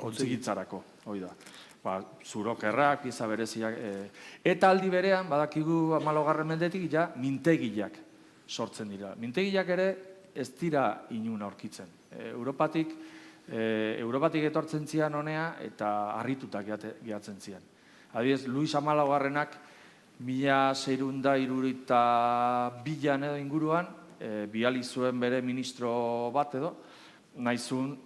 ontzigintzarako, hori da. Zurokerrak, pieza bereziak. Eta aldi berean, badakigu 14. mendetik, mintegiak sortzen dira. Mintegiak ere, ez dira inun aurkitzen. Europatik etortzen zian honea eta harritutak gehatzen zian. Adibidez, Luis XIV-ak 1672an edo inguruan, bidali zuen bere ministro bat edo, nahizun,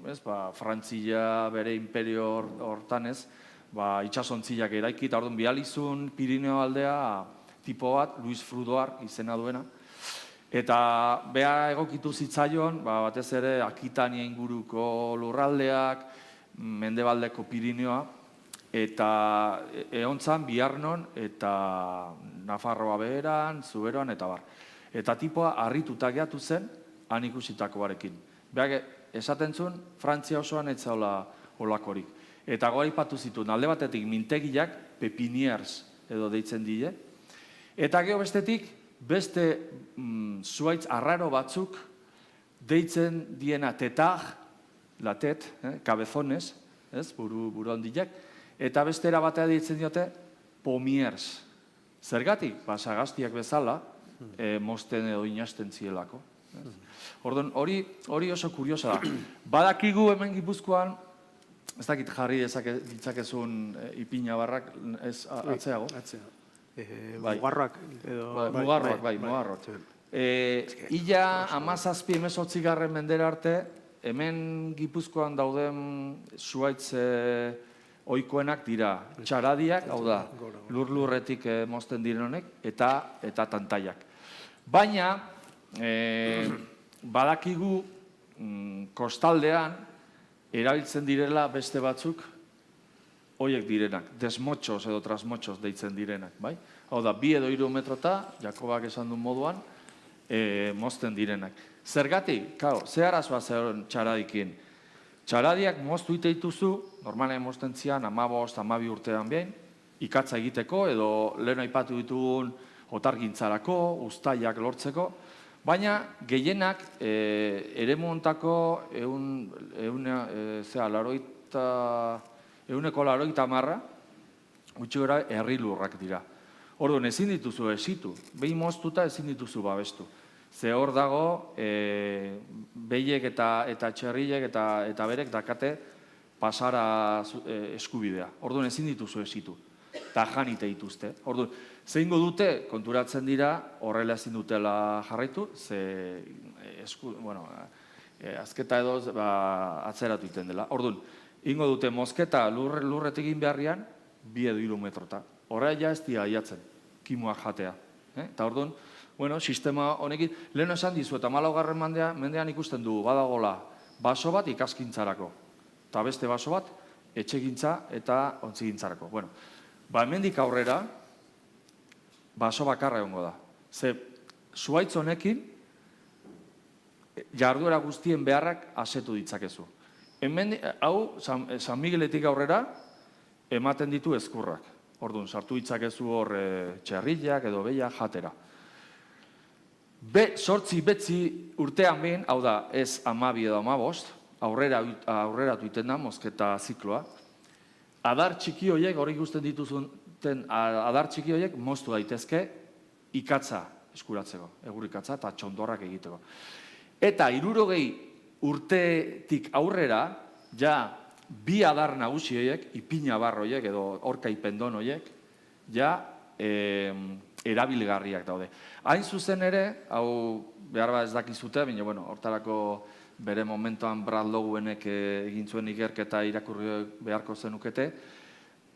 Frantzia bere imperio hortan ez, itxasontziak eraiki, eta orduan bidali zuen Pirineo aldea tipo bat, Luis Frudoar izena duena, eta beha egokitu zitzaion, batez ere Akitania inguruko lurraldeak, mendebaldeko Pirineoa, eta egontzan Biarnon eta Nafarroa beheran, Zuberoan eta bar. Eta tipoa harrituta gehatu zen, han ikusitako barekin. Beha esaten zuen, Frantzia osoan ez zaula olakorik. Eta gora ipatu zituen, alde batetik mintegiak, pepiniers edo deitzen dile, eta gero bestetik, beste zuaitz arraro batzuk deitzen diena tetaj, latet, kabezones, buru handiak, eta bestera batea deitzen diote pomiers. Zergatik? Sagaztiak bezala, mozten edo inasten zielako. Orduan, hori oso kuriosa da. Badakigu hemen Gipuzkoan, ez dakit jarri ditzakezun ipinabarrak, ez atzeago. Mugarroak edo... Mugarroak. Ila 17-18 mendera arte, hemen Gipuzkoan dauden zuhaitz ohikoenak dira txaradiak, hau da, lur-lurretik mozten diren honek, eta tantaiak. Baina, badakigu kostaldean erabiltzen direla beste batzuk hoiek direnak, desmotxos edo trasmotxos deitzen direnak, bai? Hau da, 2 edo 3 metrota, Jakobak esan duen moduan, mozten direnak. Zergatik, ze arazoa zegoen txaradikin? Txaradiak moztu ite dituzu, normalen mozten zian 15-12 urtean behin, ikatza egiteko edo lehen aipatu ditugun otargintzarako, uztaiak lortzeko, baina gehienak eremu hontako 80 gutxi gora herri lurrak dira. Orduan ezin dituzu esitu, behin moztuta ezin dituzu babestu. Ze hor dago, behiek eta txerriek eta berek dakate pasara eskubidea. Orduan ezin dituzu esitu, eta janite dituzte. Orduan, zeingo dute, konturatzen dira, horrela ezin dutela jarraitu, ze azketa edo atzeratu iten dela. Orduan, ingo dute mozketa lurretik egin beharrian, 2 edo 3 metrota. Horrela ja ez dira aiatzen, kimuak jatea. Eta orduan, sistema honekin, lehen esan dizu eta 14. mendean ikusten dugu, badagola, baso bat ikaskintzarako, eta beste baso bat etxegintza eta ontzigintzarako. Hemendik aurrera, baso bakarra egongo da. Ze, zuhaitz honekin, jarduera guztien beharrak asetu ditzakezu. Hau, San Migueletik aurrera, ematen ditu ezkurrak. Orduan, sartu ditzakezu hor txerriak edo behiak jatera. 8 urtean behin, hau da, ez 12 edo 15, aurreratu iten da mozketa zikloa. Adar txiki horiek, hori ikusten dituzten adar txiki horiek, moztu daitezke ikatza eskuratzeko, egur ikatza eta txondorrak egiteko. Eta 60 urtetik aurrera, ja, 2 adar nagusi horiek, ipinabar horiek edo orka ipendon horiek, ja, erabilgarriak daude. Hain zuzen ere, hau behar bat ez dakizute, baina hortarako bere momentuan Brad Lowenek egin zuen ikerketa irakurri beharko zenukete,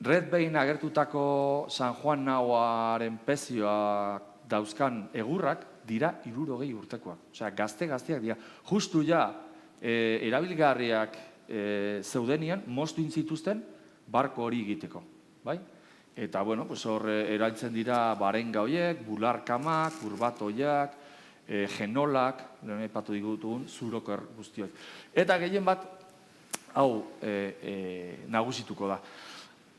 Red Bain agertutako San Juan Nahuaren pezioa dauzkan egurrak dira 60 urtekoak. Osea, gazte-gazteak dira. Justu ja, erabilgarriak zeudenian, moztu intzituzten, barko hori egiteko. Bai? Eta, hor erailtzen dira barenga horiek, bularkamak, kurbatoiak, genolak, lehen aipatu digutugun, zuroker guztiok. Eta gehien bat, hau nagusituko da.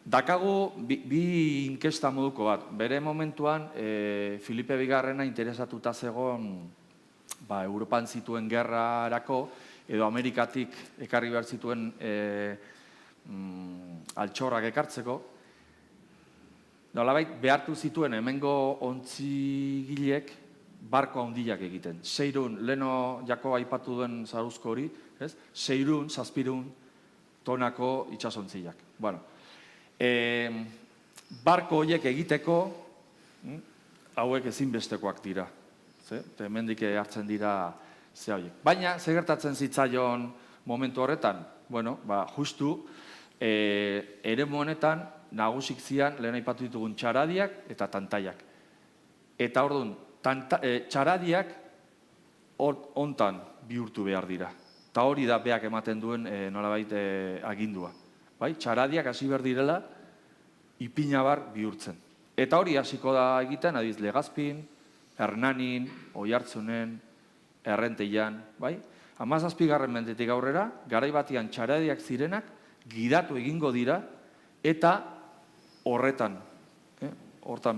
Dakagu bi inkesta moduko bat. Bere momentuan, Filipe Bigarrena interesatuta zegoen Europan zituen gerrarako, edo Amerikatik ekarri behar zituen altxorrak ekartzeko, nolabait behartu zituen hemengo ontzigileek barko handiak egiten. 600, leno Jakob aipatu duen zaruzko hori, 600, 700 tonako itxasontziak. Barko horiek egiteko, hauek ezinbestekoak dira. Hemendik hartzen dira ze horiek. Baina, ze gertatzen zitzaion momentu horretan? Justu, eremu honetan, nagusik zian, lehen aipatu ditugun txaradiak eta tantaiak. Eta orduan, txaradiak hontan bihurtu behar dira. Eta hori da beak ematen duen nolabait agindua. Txaradiak hasi behar direla, ipinabar bihurtzen. Eta hori hasiko da egiten, adiz, Legazpin, Hernanin, Oiartzunen, Errenteian, 17. mendetik aurrera, garai batian txaradiak zirenak, gidatu egingo dira, eta hortan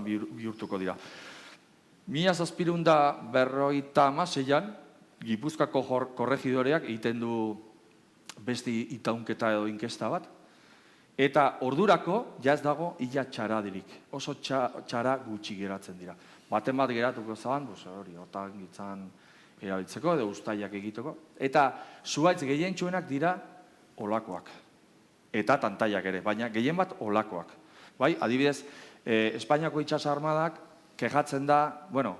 bihurtuko dira. 1756an, Gipuzkoako korregidoreak egiten du beste itaunketa edo inkesta bat, eta ordurako jaz dago illa txaradirik, oso txara gutxi geratzen dira. baten bat geratuko zaban, hori, hortan gitzan erabiltzeko, edo ustaiak egiteko. Eta zuhaitz gehientsuenak dira olakoak. Eta tantaiak ere, baina gehien bat olakoak. Bai, adibidez, Espainiako itsas armadak kejatzen da, bueno,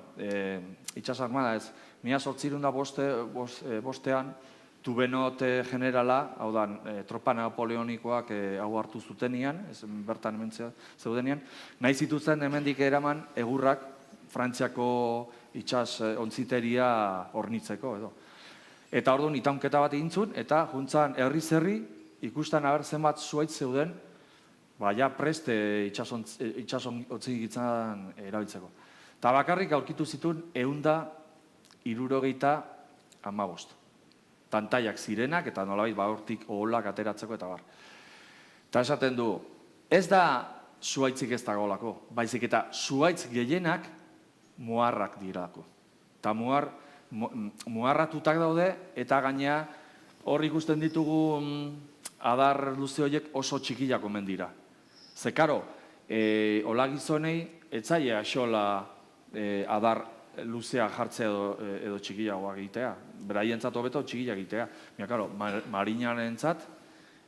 itsas armada ez, 1805 Tubenot generala, hau da, tropa napoleonikoak hau hartu zutenian, bertan hementzea zeudenian, nahi zituzen hemendik eraman egurrak Frantziako itsas ontziteria hornitzeko edo. Eta orduan itaunketa bat egin zuen, eta juntzan herri-zerri ikusten aber zenbat zuhaitz zeuden, ja prest itxasontzi gitzan erabiltzeko. Eta bakarrik aurkitu zituen 175. Tantaiak zirenak eta nolabait hortik oholak ateratzeko eta bar. Eta esaten du, ez da zuhaitzik ez dagoelako, baizik eta zuhaitz gehienak muharrak dirako. Eta muharratutak daude eta gainea hor ikusten ditugu adar luze horiek oso txikiak omen dira. Ze karo, hola gizonei, etzaia axola adar luzea jartzea edo txikiagoa egitea. Beraientzat hobeto txikiak egitea. Karo, marinarentzat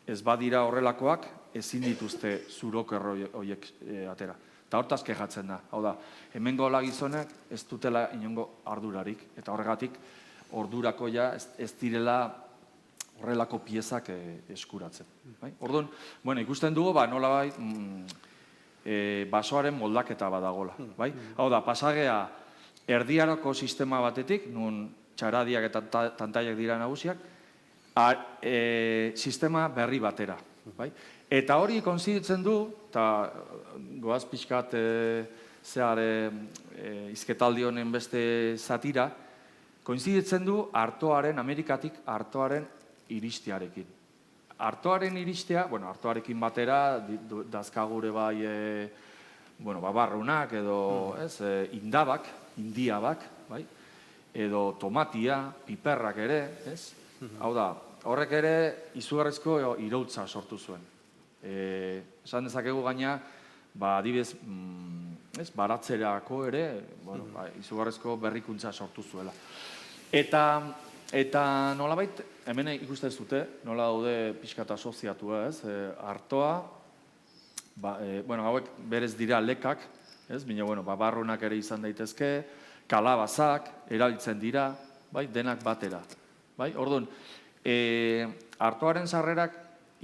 ez badira horrelakoak ezin dituzte zuroker horiek atera. Eta hortaz kejatzen da. Hau da, hemengo hola gizonek ez dutela inongo ardurarik. Eta horregatik, ordurako ja ez direla horrelako piezak eskuratzen. Orduan, ikusten dugu, nolabait basoaren moldaketa badagola. Hau da, pasagea erdiaroko sistema batetik, nun txaradiak eta tantaiak dira nagusiak, sistema berri batera. Eta hori konziditzen du, eta goaz pixkat izketaldi honen beste zatira, konziditzen du Amerikatik artoaren iristearekin. Artoaren iristea, artoarekin batera, dazkagure bai barrunak edo indabak, indiabak, edo tomatia, piperrak ere, hau da, horrek ere izugarrizko irautza sortu zuen. Esan dezakegu gaina, adibidez, baratzerako ere, izugarrizko berrikuntza sortu zuela. Eta nolabait, hemen ikusten zute, nola daude pixkat asoziatua, artoa, hauek berez dira lekak, barrunak ere izan daitezke, kalabazak, erabiltzen dira, denak batera. Orduan, artoaren sarrerak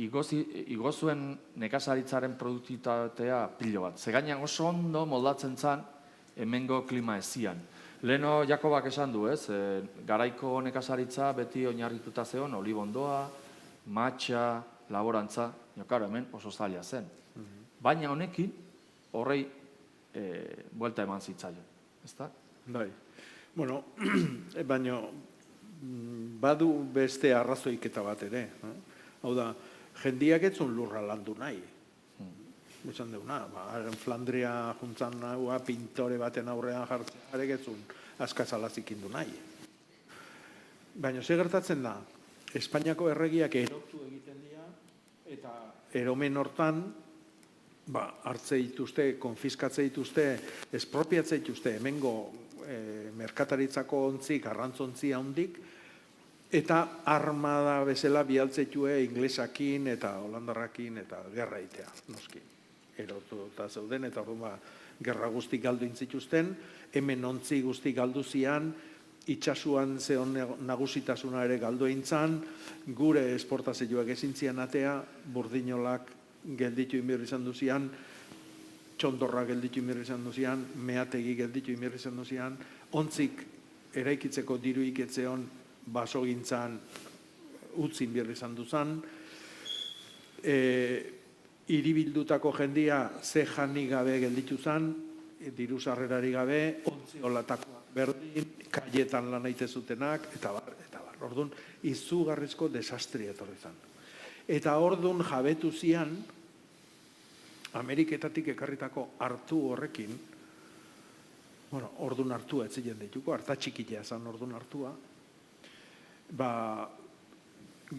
igozuen nekazaritzaren produktitatea pilo bat. Zegainan oso ondo moldatzen zan hemengo klima ezian. Leno Jakobak esan du, garaiko nekazaritza beti oinarrituta zeon, olibondoa, matxa, laborantza, hemen oso zaila zen. Baina honekin, horrei buelta eman zitzaion, ezta? Bai. Bueno, baina badu beste arrazoiketa bat ere. Hau da, jendiak etzun lurra landu nahi. Esan deuna, Flandria juntzan nahua, pintore baten aurrean jartzen, arek etzun askazalazik indu nahi. Baina ze gertatzen da, Espainiako erregiak erotu egiten dira, eta eromen hortan, hartze dituzte, konfiskatze dituzte, espropiatze dituzte, hemengo merkataritzako ontzik, arrantzontzi handik, eta armada bezala bialtzetue inglesakin eta holandarrakin eta gerra itea, noski. Erotu eta zeuden, eta orduan gerra guzti galdu intzituzten, hemen ontzi guzti galdu zian, itxasuan zeon nagusitasuna ere galdu eintzan, gure esportazioak ezintzian atea, burdinolak gelditu inbir izan duzian, txondorra gelditu inbir izan duzian, meategi gelditu inbir izan duzian, ontzik eraikitzeko diru iketzeon basogintzan utzi inbir izan duzan, iribildutako jendia ze janik gabe gelditu zen, diru sarrerari gabe, ontzi olatakoak berdin, kaietan lan aite zutenak, eta bar. Orduan, izugarrizko desastria etorri zen. Eta orduan jabetu zian, Ameriketatik ekarritako hartu horrekin, orduan hartua ez ziren dituko, harta txikitea zen orduan hartua,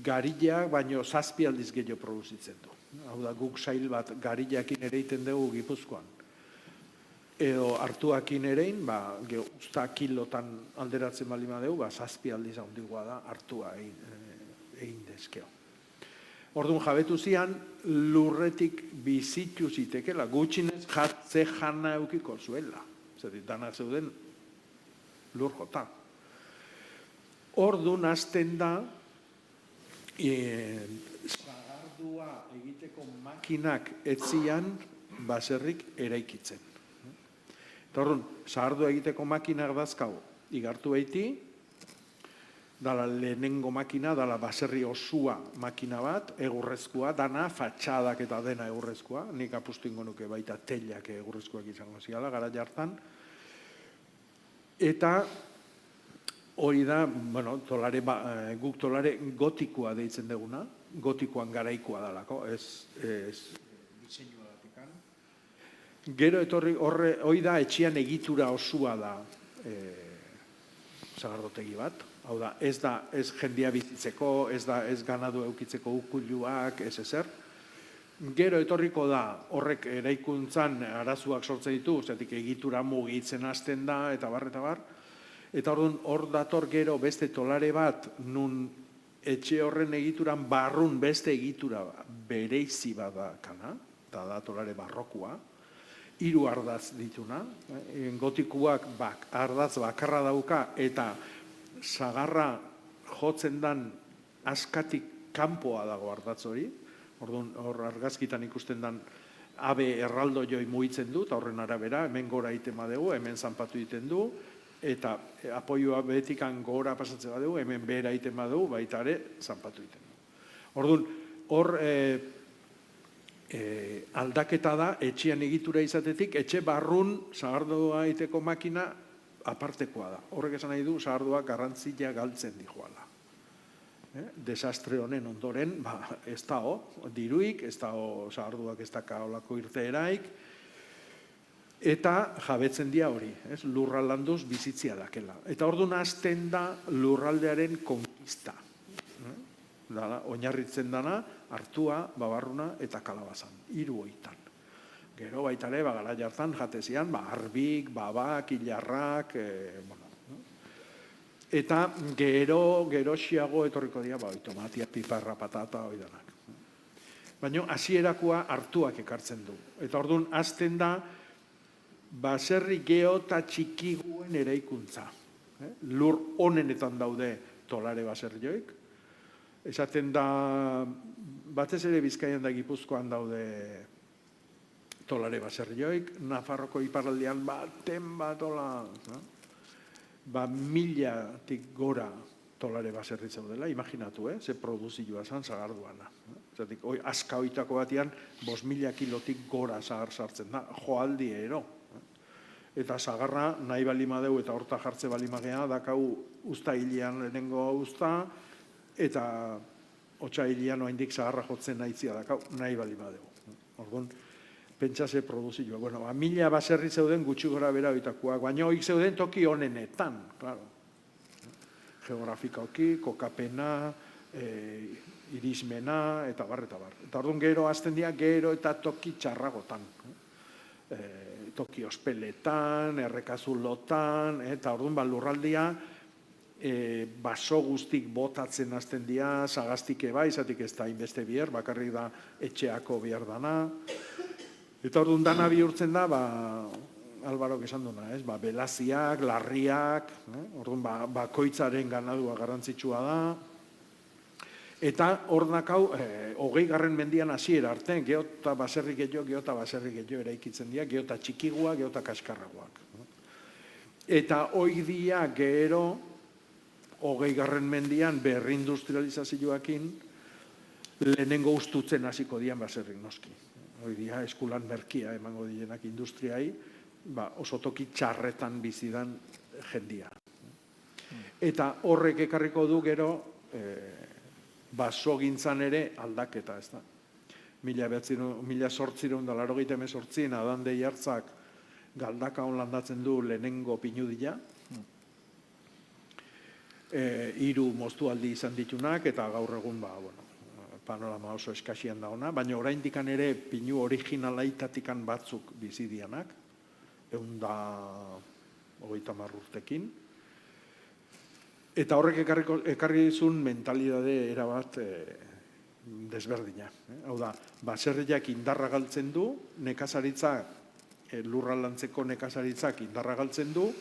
garillak baino 7 aldiz gehiago produzitzen du. Hau da, guk sail bat garillakin ere iten dugu Gipuzkoan. edo hartuakin erein, usta kilotan alderatzen bali madeu, 7 aldiz handigoa da hartua egin dezkeo. Orduan jabetu zian, lurretik bizitu zitekela, gutxinez jatze jana eukiko zuela. Zerit, danak zeuden lur jota. Orduan hasten da, zagardua egiteko makinak etzian baserrik eraikitzen. Eta orduan, zagardua egiteko makinak dazkau, igartu behiti, dala lehenengo makina, dala baserri osua makina bat, egurrezkoa, dana, fatxadak eta dena egurrezkoa, nik apustu ingo nuke baita tellak egurrezkoak izango ziala, gara jartan. Eta hori da, guk tolare gotikoa deitzen deguna, gotikoan garaikoa dalako, ez diseinua datikan. Gero etorri hori da etxian egitura osua da sagardotegi bat. Hau da, ez jendia bizitzeko, ez ganadu eukitzeko ukuluak, ez ezer. Gero etorriko da, horrek eraikuntzan arazuak sortzen ditu, zetik egitura mugitzen hasten da, eta bar, eta bar. Eta orduan, hor dator gero beste tolare bat, nun etxe horren egituran barrun beste egitura bereizi badakana, eta da tolare barrokua, 3 ardaz dituna, gotikuak ardaz bakarra dauka, eta sagarra jotzen dan askatik kanpoa dago ardatz hori, orduan hor argazkitan ikusten dan abe erraldo joi mugitzen du, eta horren arabera, hemen gora egiten badegu, hemen zanpatu egiten du, eta apoioa betikan gora pasatzen badegu, hemen behera egiten badegu, baita ere zanpatu egiten du. Orduan, hor aldaketa da, etxean egitura izatetik, etxe barrun sagardua egiteko makina apartekoa da. Horrek esan nahi du, sagarduak garrantzia galtzen dijoala. Desastre honen ondoren, ez dago diruik, ez dago sagarduak ez daka olako irteeraik, eta jabetzen dia hori, lurralanduz bizitzia dakela. Eta orduan hasten da lurraldearen konkista. Oinarritzen dana, hartua, babarruna eta kalabazan, 3 hoitan. Gero baita ere, gara jartan jatezian, arbik, babak, hilarrak, eta gero xiago etorriko dira, tomatia, piparra, patata, hori danak. Baina hasierakoa hartuak ekartzen du. Eta orduan, hasten da, baserri geho eta txikiguen eraikuntza. Lur honenetan daude tolare baserrioik. Esaten da, batez ere Bizkaian da Gipuzkoan daude tolare baserrioik, Nafarroko iparraldean baten batola, 1000-tik gora tolare baserri zaudela, imaginatu, ze produzioa zan sagarduana. Zatik, azka oitako batian, 5.000 kilotik gora sagar sartzen da, joaldi ero. Eta sagarra nahi balimadeu eta horta jartze balimagea, dakau usta hilian lehenengo usta, eta otxa hilian oaindik sagarra jotzen nahitzia dakau nahi balimadeu. Orduan, pentsase produzioa. 1000 baserri zeuden gutxi gora bera oitakoak, baina hoik zeuden toki honenetan, claro. Geografikoki, kokapena, irismena, eta bar, eta bar. Eta orduan gero hasten dira, gero eta toki txarragotan. Toki ospeletan, errekazulotan, eta orduan lurraldia baso guztik botatzen hasten dira, sagaztik eba, izatik ez da inbeste bier, bakarrik da etxeako bier dana. Eta orduan dana bihurtzen da, Albarok esan duna, belaziak, larriak, orduan bakoitzaren ganadua garrantzitsua da. Eta hor nakau, 20. mendian hasiera arte, geota baserri gehiago eraikitzen dira, geota txikiguak, geota kaskarragoak. Eta hoi dia gero, 20. mendian berrindustrializazioakin, lehenengo ustutzen hasiko dian baserrik noski. Hoi dia eskulan merkia emango dienak industriai, oso toki txarretan bizidan jendia. Eta horrek ekarriko du gero, basogintzan ere aldaketa, ez da. 1888 Adande Jartzak galdaka hon landatzen du lehenengo pinudila. 3 moztualdi izan ditunak, eta gaur egun, panorama oso eskasian da ona, baina oraindikan ere pinu originalaitatikan batzuk bizidianak, 130 urtekin. Eta horrek ekarri dizun mentalidade erabat desberdina. Hau da, baserriak indarra galtzen du, nekazaritzak, lurralantzeko nekazaritzak indarra galtzen du,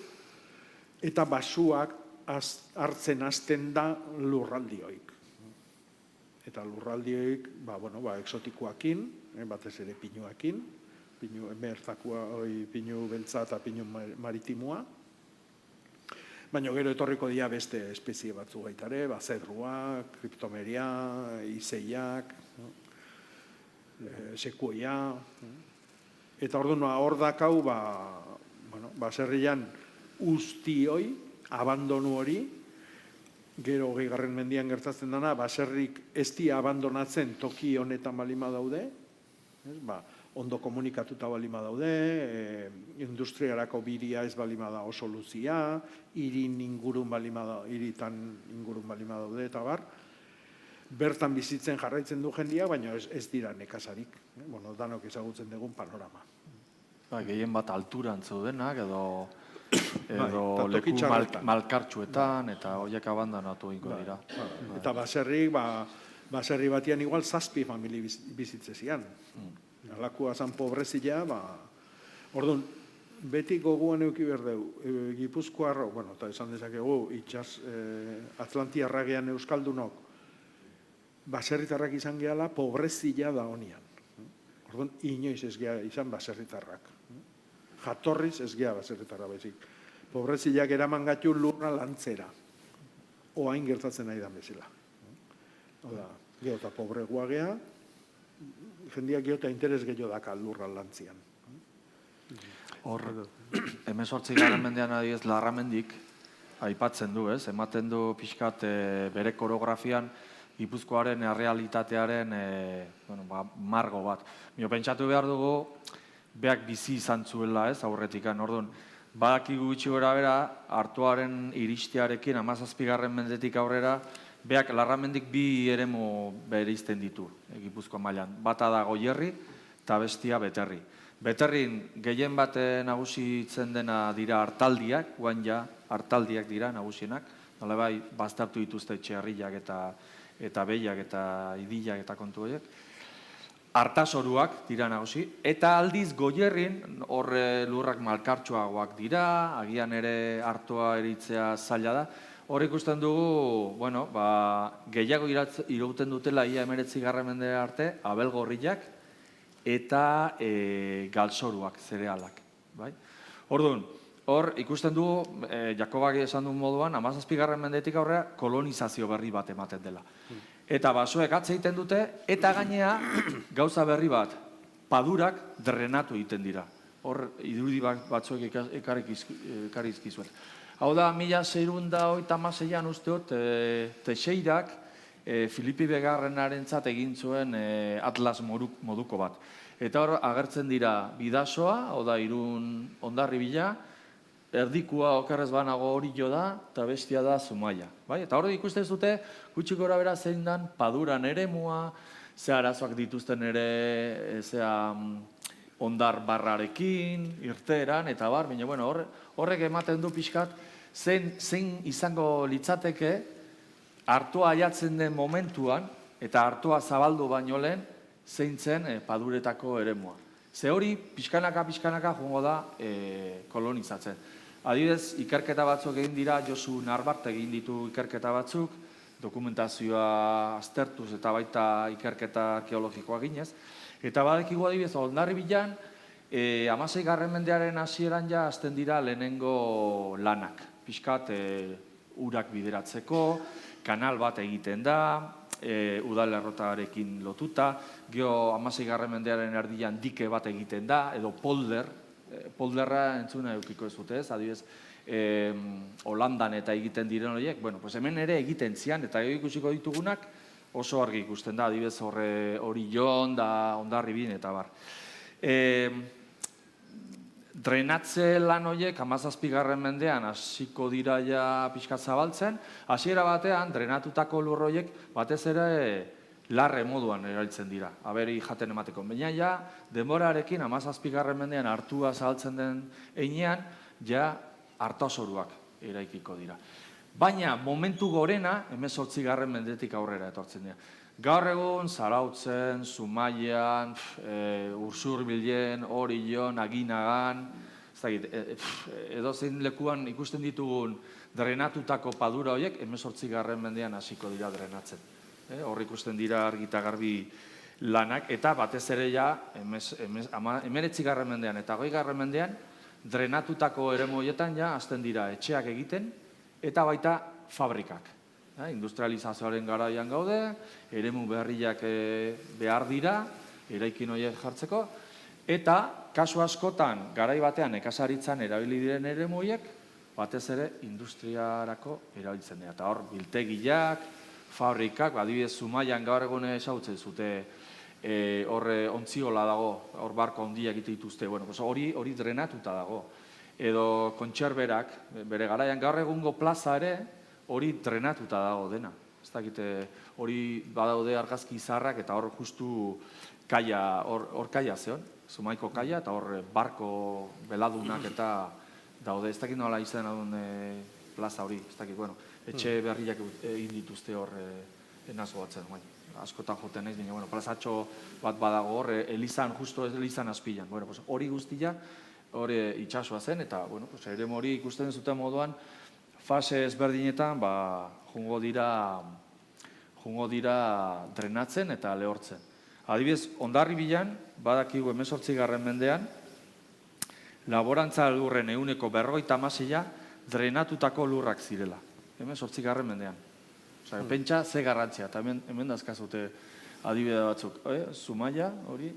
eta basuak hartzen hasten da lurraldioik. Eta lurraldioik, exotikoakin, batez ere pinuakin, pinu beltza eta pinu maritimoa, baina gero etorriko dira beste espezie batzu gaitare, zedruak, kriptomeria, izeiak, sekuoia. Eta orduan hor dakau, baserrian ustioi, abandonu hori, gero 20. mendian gertatzen dana, baserrik ez di abandonatzen toki honetan balima daude, ondo komunikatuta balima daude, industriarako biria ez balima da oso luzia, hiritan ingurun balima daude, eta bar, bertan bizitzen jarraitzen du jendia, baina ez dira nekazarik. Danok ezagutzen dugun panorama. Gehien bat alturan zeudenak, edo leku malkartxuetan, eta horiek abandonatu ingo dira. Eta baserri batian igual 7 famili bizitzezian. Alakua zan pobrezia, orduan, beti goguan euki berdeu, Gipuzkoarro, eta esan dezakegu, Atlantiarragean euskaldunok, baserritarrak izan gehala, pobrezia da honian. Orduan, inoiz ez gea izan baserritarrak. Jatorriz ez gea baserritarra baizik. Pobreziak eraman gatu lurra lantzera. Oain gertatzen nahi dan bezala. Gero eta pobregoa gea, jendeak gero eta interes gehiago daka lurra lantzian. Hor, 18. mendean adiez Larramendik aipatzen du, ez? Ematen du pixkat bere koreografian Gipuzkoaren errealitatearen margo bat. Pentsatu behar dugu, beak bizi izan zuela, ez, aurretikan. Orduan, badakigu gutxi gora bera, Artoaren iristearekin, 17. mendetik aurrera, beak Larramendik 2 eremu bereizten ditu, Gipuzkoa mailan. Bata da Goierri eta bestia Beterri. Beterrin gehien bat nagusitzen dena dira hartaldiak, guain ja, hartaldiak dira nagusienak. Nola bai, baztertu dituzte txerriak eta behiak eta idilak eta kontu horiek. Artasoruak dira nagusi, eta aldiz Goierrin horre lurrak malkartxoagoak dira, agian ere Artoa eritzea zaila da. Hor ikusten dugu, gehiago irauten dutela ia 19. mendea arte, abelgorriak eta galtzoruak, zerealak. Orduan, hor ikusten dugu, Jakobak esan duen moduan, 17. mendetik aurrera kolonizazio berri bat ematen dela. Eta basoek atze egiten dute, eta gainea gauza berri bat, padurak drenatu egiten dira. Hor, idurudi batzuek ekarrizkizuen. Hau da, 1686an usteot, Teixeirak Filipi Begarrenarentzat egin zuen atlas moduko bat. Eta hor, agertzen dira bidasoa, hau da, Irun Hondarribila, erdikua okerrez banago hori jo da, eta bestia da Zumaia. Eta hor ikusten zute, gutxi gora bera zein dan paduran eremua, ze arazoak dituzten ere, ondar barrarekin, irteeran, eta bar, baina horrek ematen du pixkat, zein izango litzateke, Artoa aiatzen den momentuan, eta Artoa zabaldu baino lehen, zein zen paduretako eremua. Ze hori, pixkanaka joango da kolonizatzen. Adibidez, ikerketa batzuk egin dira, Josu Narbart egin ditu ikerketa batzuk, dokumentazioa aztertuz eta baita ikerketa arkeologikoa ginez. Eta badakigu adibidez, Hondarribilan, 16. mendearen hasieran ja hasten dira lehenengo lanak. Pixkat, urak bideratzeko, kanal bat egiten da, udalerrotarekin lotuta, gero 16. mendearen erdian dike bat egiten da, edo polderra entzuna eukiko ez dute ez, adibidez, Holandan eta egiten diren horiek, hemen ere egiten zian, eta ikusiko ditugunak oso argi ikusten da, adibidez hori jon da Hondarribin eta bar. Drenatze lan horiek 17. mendean hasiko dira ja pixkat zabaltzen, hasiera batean drenatutako lur horiek batez ere larre moduan erabiltzen dira, aberi jaten emateko. Baina ja, denborarekin, 17. mendean hartua zahaltzen den heinean, ja artasoruak eraikiko dira. Baina momentu gorena, 18. mendetik aurrera etortzen dira. Gaur egun, Zarautzen, Zumaian, Ursurbilen, Orion, Aginagan, edozein lekuan ikusten ditugun drenatutako padura horiek, 18. mendean hasiko dira drenatzen. Hor ikusten dira argi eta garbi lanak, eta batez ere ja, 19. mendean eta 20. mendean, drenatutako eremu horietan ja hasten dira etxeak egiten, eta baita fabrikak. Industrializazioaren garaian gaude, eremu berriak behar dira, eraikin horiek jartzeko, eta kasu askotan, garai batean nekazaritzan erabili diren eremu horiek, batez ere industriarako erabiltzen dira. Eta hor, biltegiak, fabrikak, adibidez Zumaian gaur egun ezagutzen zute, horre ontziola dago, hor barko handiak egite dituzte, hori drenatuta dago. Edo kontxerberak, bere garaian gaur egungo plaza ere, hori drenatuta dago dena. Ez dakite, hori badaude argazki izarrak eta hor justu kaia, hor kaia zeon, Zumaiko kaia, eta hor barko beladunak eta daude, ez dakit nola izan adun plaza hori, ez dakit, etxe berriak egin dituzte hor enazo batzen, askotan joten naiz, baina, plazatxo bat badago hor, elizan, justo elizan azpilan. Hori guztia, hori itxasua zen, eta, ere hori ikusten zuten moduan, fase ezberdinetan, jungo dira drenatzen eta lehortzen. Adibidez, Hondarribian, badakigu 18. mendean, laborantza lurren 50% drenatutako lurrak zirela. 18. mendean. Pentsa ze garrantzia, eta hemen dazkazute adibide batzuk. Zumaia, hori,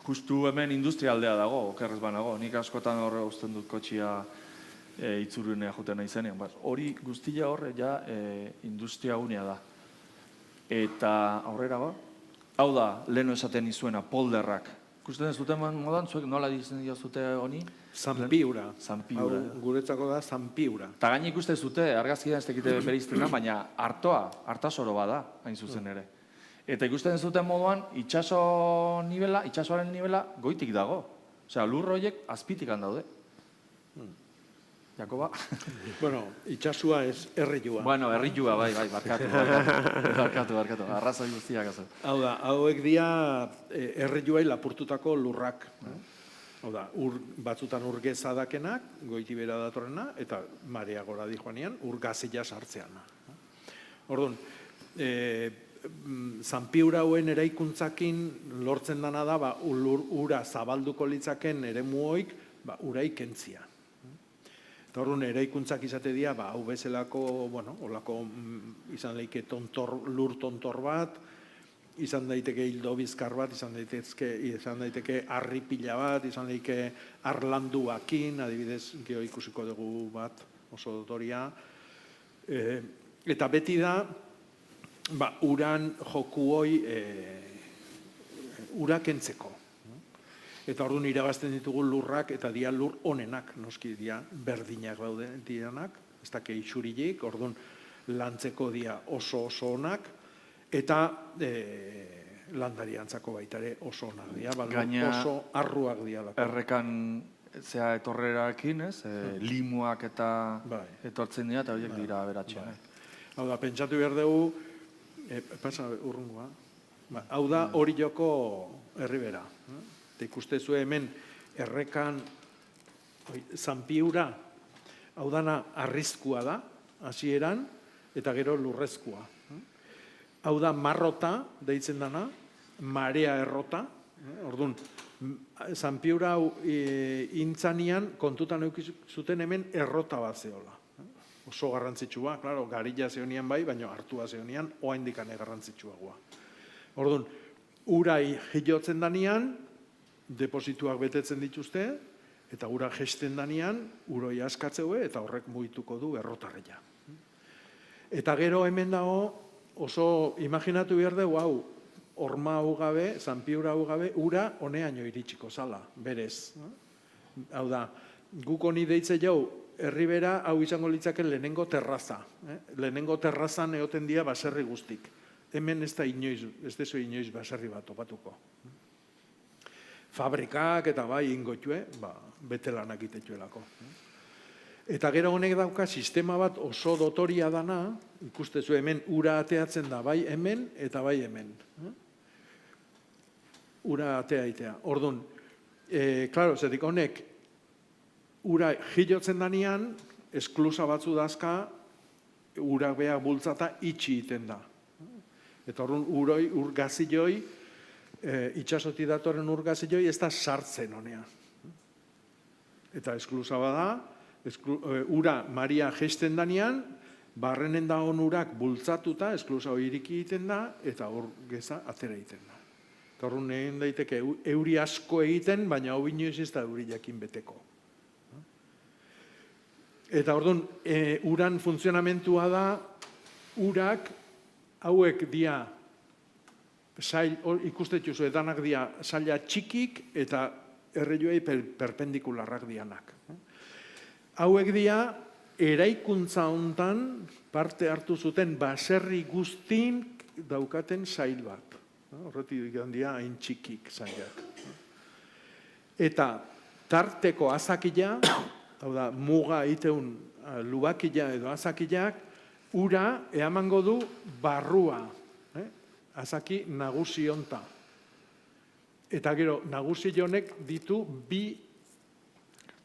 justu hemen industrialdea dago, okerrez banago. Nik askotan horre usten dut kotxia itzurunea joten nahi zenean. Hori guztia horre ja industria unea da. Eta aurrera hau da, leheno esaten izuena, polderrak. Ikusten ez duten modan, zuek nola dizen zute honi? Zanpiura. Zanpiura. Guretzako da zanpiura. Eta gaine ikusten zute, argazkidan ez tekite bereiztena, baina hartasoro bada, hain zuzen ere. Eta ikusten zuten moduan, itxasoaren nivela goitik dago. Osea, lur horiek azpitik handaude. Jakoba? Itxasua ez errijua. Errijua, bai, barkatu. Arrazoi guztiak azu. Hau da, hauek dia errijuai lapurtutako lurrak. Hau da, batzutan urgeza dakenak, goiti bera datorrena, eta marea gora di joanean, urgazila sartzean. Orduan, zanpiura hauen eraikuntzakin lortzen dana da, ura zabalduko litzaken eremu hoik, urai kentzia. Eta orduan, eraikuntzak izate dira, hau bezalako, olako izan leike lur tontor bat, izan daiteke hildo bizkar bat, izan daiteke harri pila bat, izan daiteke arlanduakin, adibidez, geho ikusiko dugu bat, oso dotoria. Eta beti da, uran joku hoi urakentzeko. Eta orduan irabazten ditugu lurrak, eta dia lur onenak, noski dia berdinak daude dianak, ez da keixurilik, orduan lantzeko dia oso onak, eta landariantzako baita ere oso onak dia, oso arruak dialako. Errekan zea etorrerakin, limuak eta etortzen dira, eta horiek dira aberatxean. Hau da, pentsatu behar dugu, pasa urrungoa, hau da Orioko herribera. Eta ikustezu hemen errekan zanpiura, hau dana arrizkua da, hasieran, eta gero lurrezkua. Hau da marrota, deitzen dana, marea errota, orduan, zanpiura intzanian kontutan eukizuten hemen errota bat zehola. Oso garrantzitsua, klaro, garilla zeonian bai, baina hartua zeonian, oaindikane garrantzitsuagoa. Orduan, urai hilotzen danean, deposituak betetzen dituzte, eta ura gesten danean, uroi askatzeue, eta horrek mugituko du errotarreia. Eta gero hemen dago, oso imaginatu behar dugu, hau, horma hau gabe, zanpiura hau gabe, ura honeaino iritsiko zala, berez. Hau da, guk honi deitze jau, herribera hau izango litzake lehenengo terraza. Lehenengo terrazan egoten dira baserri guztik. Hemen ez dezu inoiz baserri bat topatuko. Fabrikak eta bai ingotue, bete lanak itetuelako. Eta gero honek dauka sistema bat oso dotoria dana, ikustezu hemen ura ateatzen da bai hemen eta bai hemen. Ura atea itea. Orduan, klaro, zetik honek ura jilotzen danean, esklusa batzu dazka, urak beha bultzata itxi iten da. Eta orduan, ur gaziloi, itxasoti datoren ur gaziloi, ez da sartzen honea. Eta esklusa bada, ura maria jesten danean, barrenen da urak bultzatuta, esklusa hori iriki egiten da, eta hor geza atera egiten da. Eta horren egin daiteke euri asko egiten, baina hau inoiz ez da euri jakin beteko. Eta orduan, uran funtzionamentua da, urak hauek dia, ikustetxu zu edanak dia, saila txikik eta erreioei perpendikularrak dianak. Hauek dia, eraikuntza hontan parte hartu zuten baserri guztin daukaten sail bat. Horretik handia hain txikik sailak. Eta tarteko azakila, hau da, muga iteun lubakila edo azakilak, ura eamango du barrua, azaki nagusi honta. Eta gero, nagusi honek ditu bi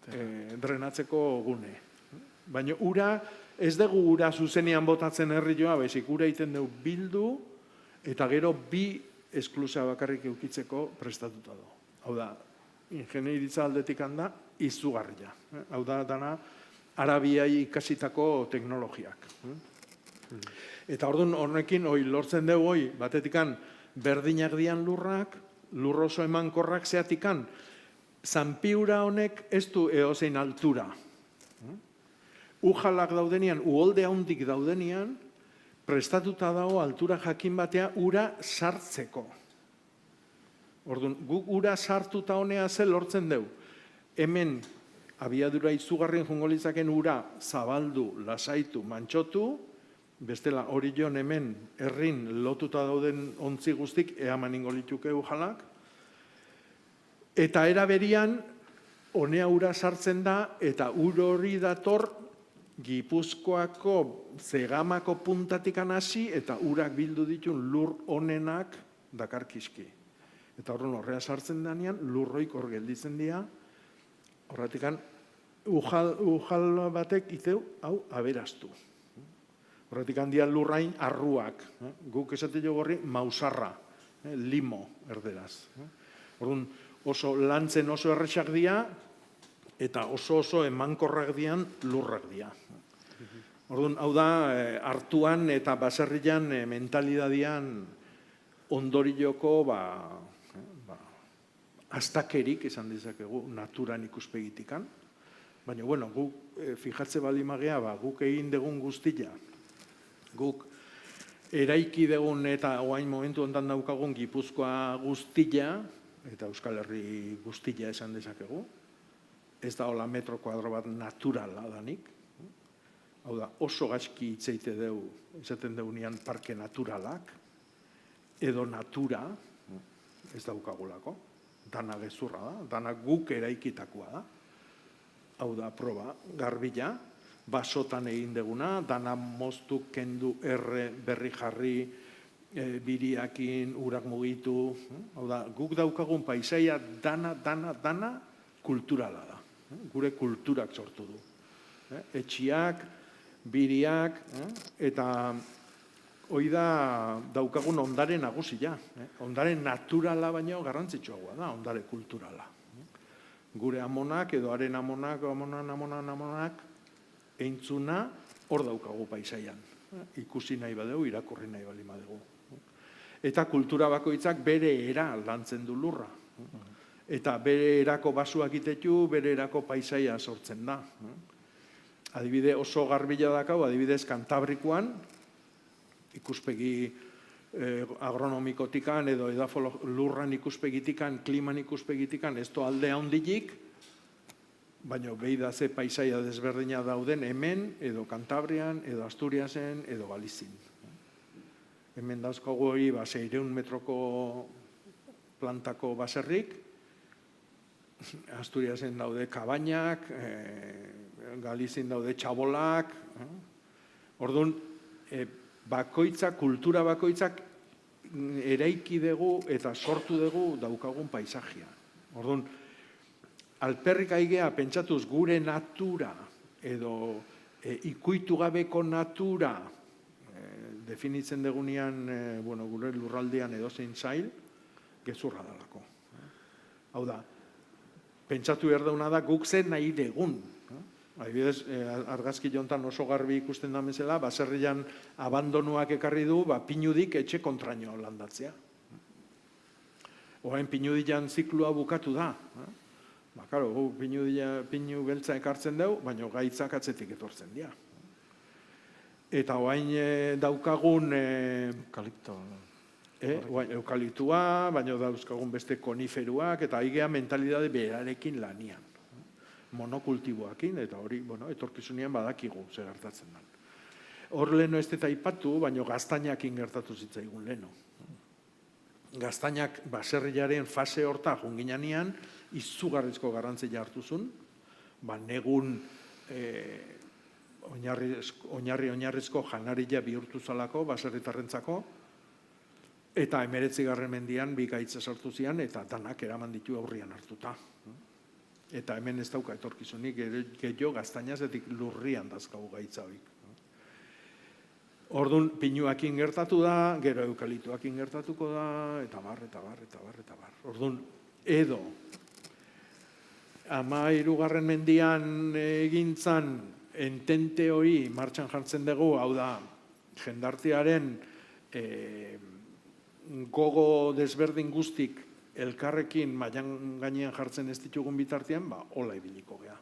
drenatzeko gune. Baina ura, ez dugu ura zuzenean botatzen herrioa, baizik ura iten dugu bildu, eta gero bi esklusa bakarrik eukitzeko prestatuta du. Hau da, ingeniaritza aldetik handa, izugarria. Hau da, dana, Arabiai ikasitako teknologiak. Eta orduan horrekin, lortzen dugu, batetikan berdinak dian lurrak, lur oso emankorrak zeatikan, zanpiura honek ez du eozein altura. Ujalak daudenian, uholde handik daudenian, prestatuta dago altura jakin batea ura sartzeko. Orduan, guk ura sartuta honea ze lortzen dugu. Hemen, abiadura izugarrien jungo litzaken ura zabaldu, lasaitu, mantxotu, bestela hori joan hemen herrin lotuta dauden ontzi guztik eaman ingo lituke ujalak. Eta eraberian, honea ura sartzen da, eta ur hori dator Gipuzkoako Zegamako puntatikan hasi eta urak bildu ditun lur honenak dakarkizki. Eta horrea sartzen denean, lurroik hor gelditzen dira, horretikan ujal batek iteu, hau aberaztu. Horretikan dira lurrain arruak, guk esate jo gorri mausarra, limo erderaz. Orduan, oso lantzen oso erresak dira, eta oso emankorrak dian lurrak dira. Orduan, hau da, hartuan eta baserrian mentalidadian ondorioko astakerik esan dezakegu naturan ikuspegitikan. Baina, bueno, guk fijatze bali magea, guk egin degun guztia. Guk eraiki degun eta oain momentu ondan daukagun Gipuzkoa guztia, eta Euskal Herri guztia esan dezakegu. Ez da hola metro kuadro bat naturala danik. Hau da, oso gaizki itzeite dugu, esaten deunean parke naturalak, edo natura, ez daukagulako, dana gezurra da, dana guk eraikitakoa da. Hau da, proba, garbila, basotan egin deguna, dana moztu, kendu, berri jarri, biriakin, urak mugitu. Hau da, guk daukagun paisaia dana kulturala da. Gure kulturak sortu du. Etxiak, biriak, eta hoi da daukagun ondare nagusia. Ondare naturala baino garrantzitsuagoa da, ondare kulturala. Gure amonak edo haren amonak, amonak, eintzuna hor daukagu paisaian. Ikusi nahi badegu, irakurri nahi bali badegu. Eta kultura bakoitzak bere era lantzen du lurra. Eta bere erako basuak itetu, bere erako paisaia sortzen da. Adibide oso garbila dakau, adibidez Kantabrikoan, ikuspegi agronomikotikan edo lurran ikuspegitikan, kliman ikuspegitikan, ez alde handilik, baina behi da ze paisaia desberdina dauden hemen, edo Kantabrian, edo Asturiasen, edo Galizin. Hemen dauzkagu hori 600 metroko plantako baserrik, Asturiasen daude kabainak, Galizin daude txabolak. Orduan, bakoitzak, kultura bakoitzak eraiki dugu eta sortu dugu daukagun paisajia. Orduan, alperrik aigea pentsatuz gure natura edo ikuitu gabeko natura definitzen dugunean gure lurraldean edozein zail, gezurra dalako. Hau da, pentsatu behar dauna da guk zen nahi degun. Adibidez, argazki jontan oso garbi ikusten da bezala, baserrian abandonuak ekarri du, pinudik etxe kontraino landatzea. Oain pinudian ziklua bukatu da. Gu pinu beltza ekartzen dugu, baina gaitzak atzetik etortzen dira. Eta oain daukagun eukaliptua, baina dauzkagun beste koniferuak, eta aigea mentalidade berarekin lanian. Monokultiboakin, eta hori, etorkizunean badakigu zer gertatzen da. Hor leno ez eta aipatu, baina gaztainakin gertatu zitzaigun leno. Gaztainak baserriaren fase horta junginanean, izugarrizko garrantzia hartuzun, negun oinarrizko janaria bihurtu zalako, baserritarrentzako, eta 19. mendian bi gaitza sartu zian, eta danak eraman ditu aurrian hartuta. Eta hemen ez dauka etorkizunik, gehiago gaztainazetik lurrian dazkagu gaitza horik. Orduan, pinuakin gertatu da, gero eukaliptuakin gertatuko da, eta bar. Orduan, edo, 13. mendian egintzan entente hori martxan jartzen dugu, hau da, jendartearen gogo desberdin guztik elkarrekin mailan gainean jartzen ez ditugun bitartean, hola ibiliko gea.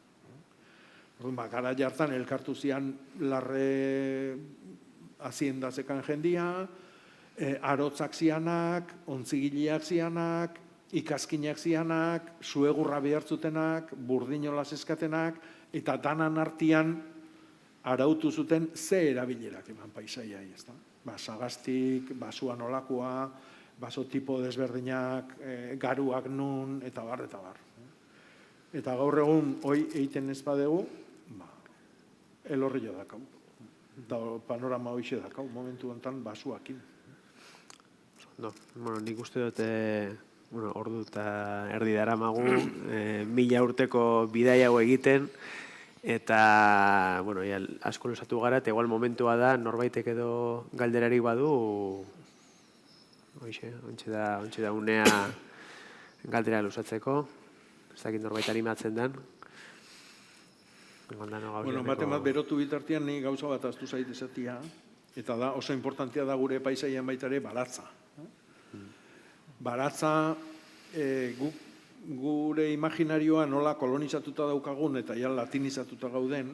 Orduan, gara jartan elkartu zian larre haziendazekan jendia, arotzak zianak, ontzigileak zianak, ikaskinak zianak, suegurra behartzutenak, burdinolaz eskatenak, eta danan artian arautu zuten ze erabilerak eman paisaiai, ez da? Sagaztik, basua nolakoa, baso tipo desberdinak, garuak nun, eta bar. Eta gaur egun, hoi eiten ez badegu, elorrillo dakau. Da panorama hoxe dakau, momentu honetan basuakin. Nik uste dut, ordu eta erdi daramagu, 1000 urteko bidai hau egiten, eta, asko luzatu gara, eta igual momentua da, norbaitek edo galderarik badu, ontsi da unea galdera luzatzeko, ez dakit norbait animatzen den. Bat berotu bitartean ni gauza bat aztu zait esatia, eta da oso importantia da gure paisaian baitare baratza. Baratza, gure imaginarioa nola kolonizatuta daukagun eta ja latinizatuta gauden,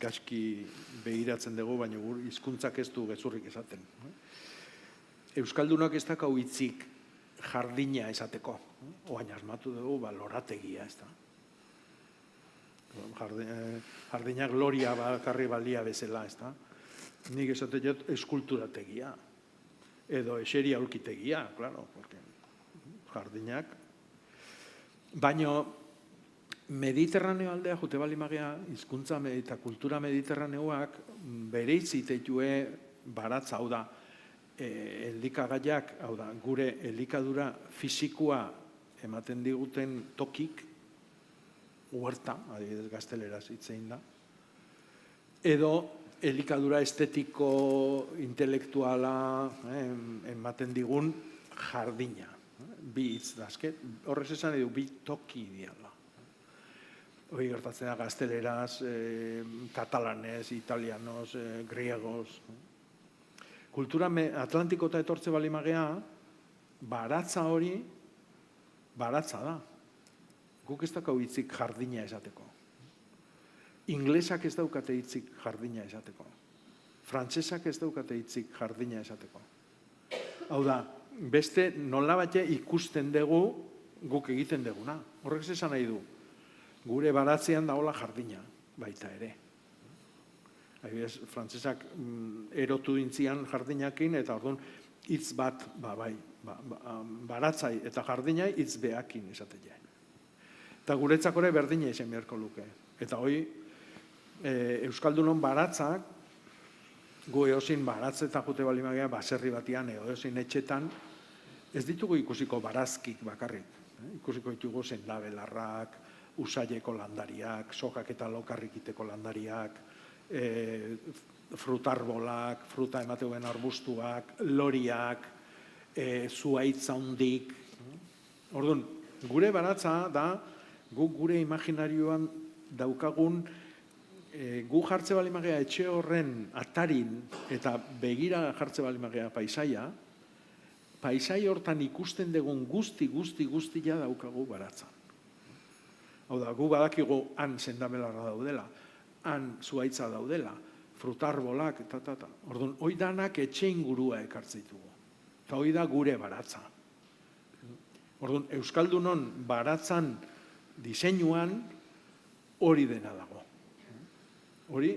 gaski begiratzen dugu, baina hizkuntzak ez du gezurrik esaten. Euskaldunak ez dakau hitzik jardina esateko, oain asmatu dugu lorategia, ez da. Jardina gloria bakarri baldia bezala, ez da. Nik esate jot eskulturategia, edo eseria aulkitegia, claro, porque jardinak. Baina Mediterraneo aldea jute bali magea, hizkuntza eta kultura mediterraneoak bereizi teitue baratza, hau da, elikagaiak, hau da, gure elikadura fisikoa ematen diguten tokik, huerta, adibidez gazteleraz hitzein da, edo elikadura estetiko, intelektuala ematen digun jardina. Bi hitz dazket, horrez esan edo bi toki diala. Hori gertatzen da gazteleraz, katalanez, italianos, griegos. Kultura atlantikota etortze bali magea, baratza hori, baratza da. Guk ez dakau hitzik jardina esateko. Inglesak ez daukate hitzik jardina esateko. Frantsesak ez daukate hitzik jardina esateko. Hau da, beste nola bate ikusten dugu guk egiten duguna. Horrek esan nahi du. gure baratzean daola jardina, baita ere. Adibidez, frantsesak erotu dintzian jardinakin, eta orduan hitz bat, baratzai eta jardinai hitz behakin esatea. Eta guretzakore berdina izan beharko luke. Eta hoi, Euskaldunon baratzak, gu eozin baratzeta jute balimagea, baserri batian, eozin etxetan, ez ditugu ikusiko barazkik bakarrik. Ikusiko ditugu sendabelarrak, usaileko landariak, sokak eta lokarrikiteko landariak, frutarbolak, fruta emateuen arbustuak, loriak, zuaitza hundik. Orduan, gure baratza da, gure imaginarioan daukagun, gu jartze balimagea etxe horren atarin eta begira jartze balimagea paisaia, paisai hortan ikusten dugun guztia daukagu baratzan. Hau da, gu badakigu han sendabelarra daudela, han zuaitza daudela, frutarbolak, eta. Orduan, hoi danak etxe ingurua ekartzeitugu. Eta hoi da gure baratza. Orduan, Euskaldunon baratzan diseinuan hori dena dago. Hori,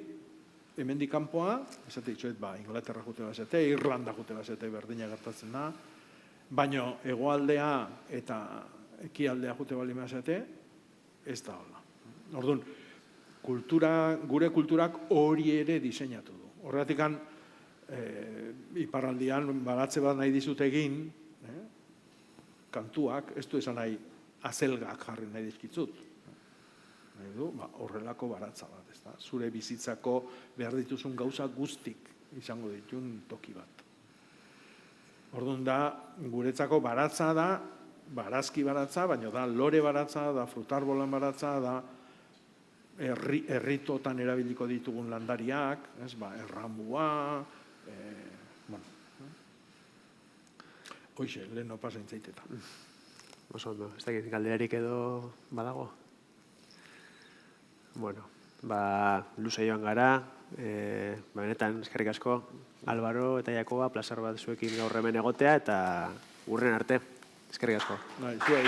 hemendik kanpoa, esate ditzuet, Inglaterra jute bazete, Irlanda jute bazete berdina gertatzen da, baina hegoaldea eta ekialdea jute bali bazete, ez da hola. Orduan, gure kulturak hori ere diseinatu du. Horregatik, iparraldian baratze bat nahi dizut egin, kantuak, ez du esan nahi azelgak jarri nahi dizkitzut. Nahi du, horrelako baratza bat, ez da? Zure bizitzako behar dituzun gauza guztik izango ditun toki bat. Orduan da, guretzako baratza da, barazki baratza, baina da lore baratza, da frutarbolan baratza, da erritotan erabiliko ditugun landariak, erramua, hoxe, lehen pasa intzaitetan. Oso ondo, ez dakit galderarik edo badago? Bueno, luze joan gara, benetan eskerrik asko, Álvaro eta Jakoba, plazar bat zuekin gaur hemen egotea, eta urren arte, eskerrik asko. Zuei.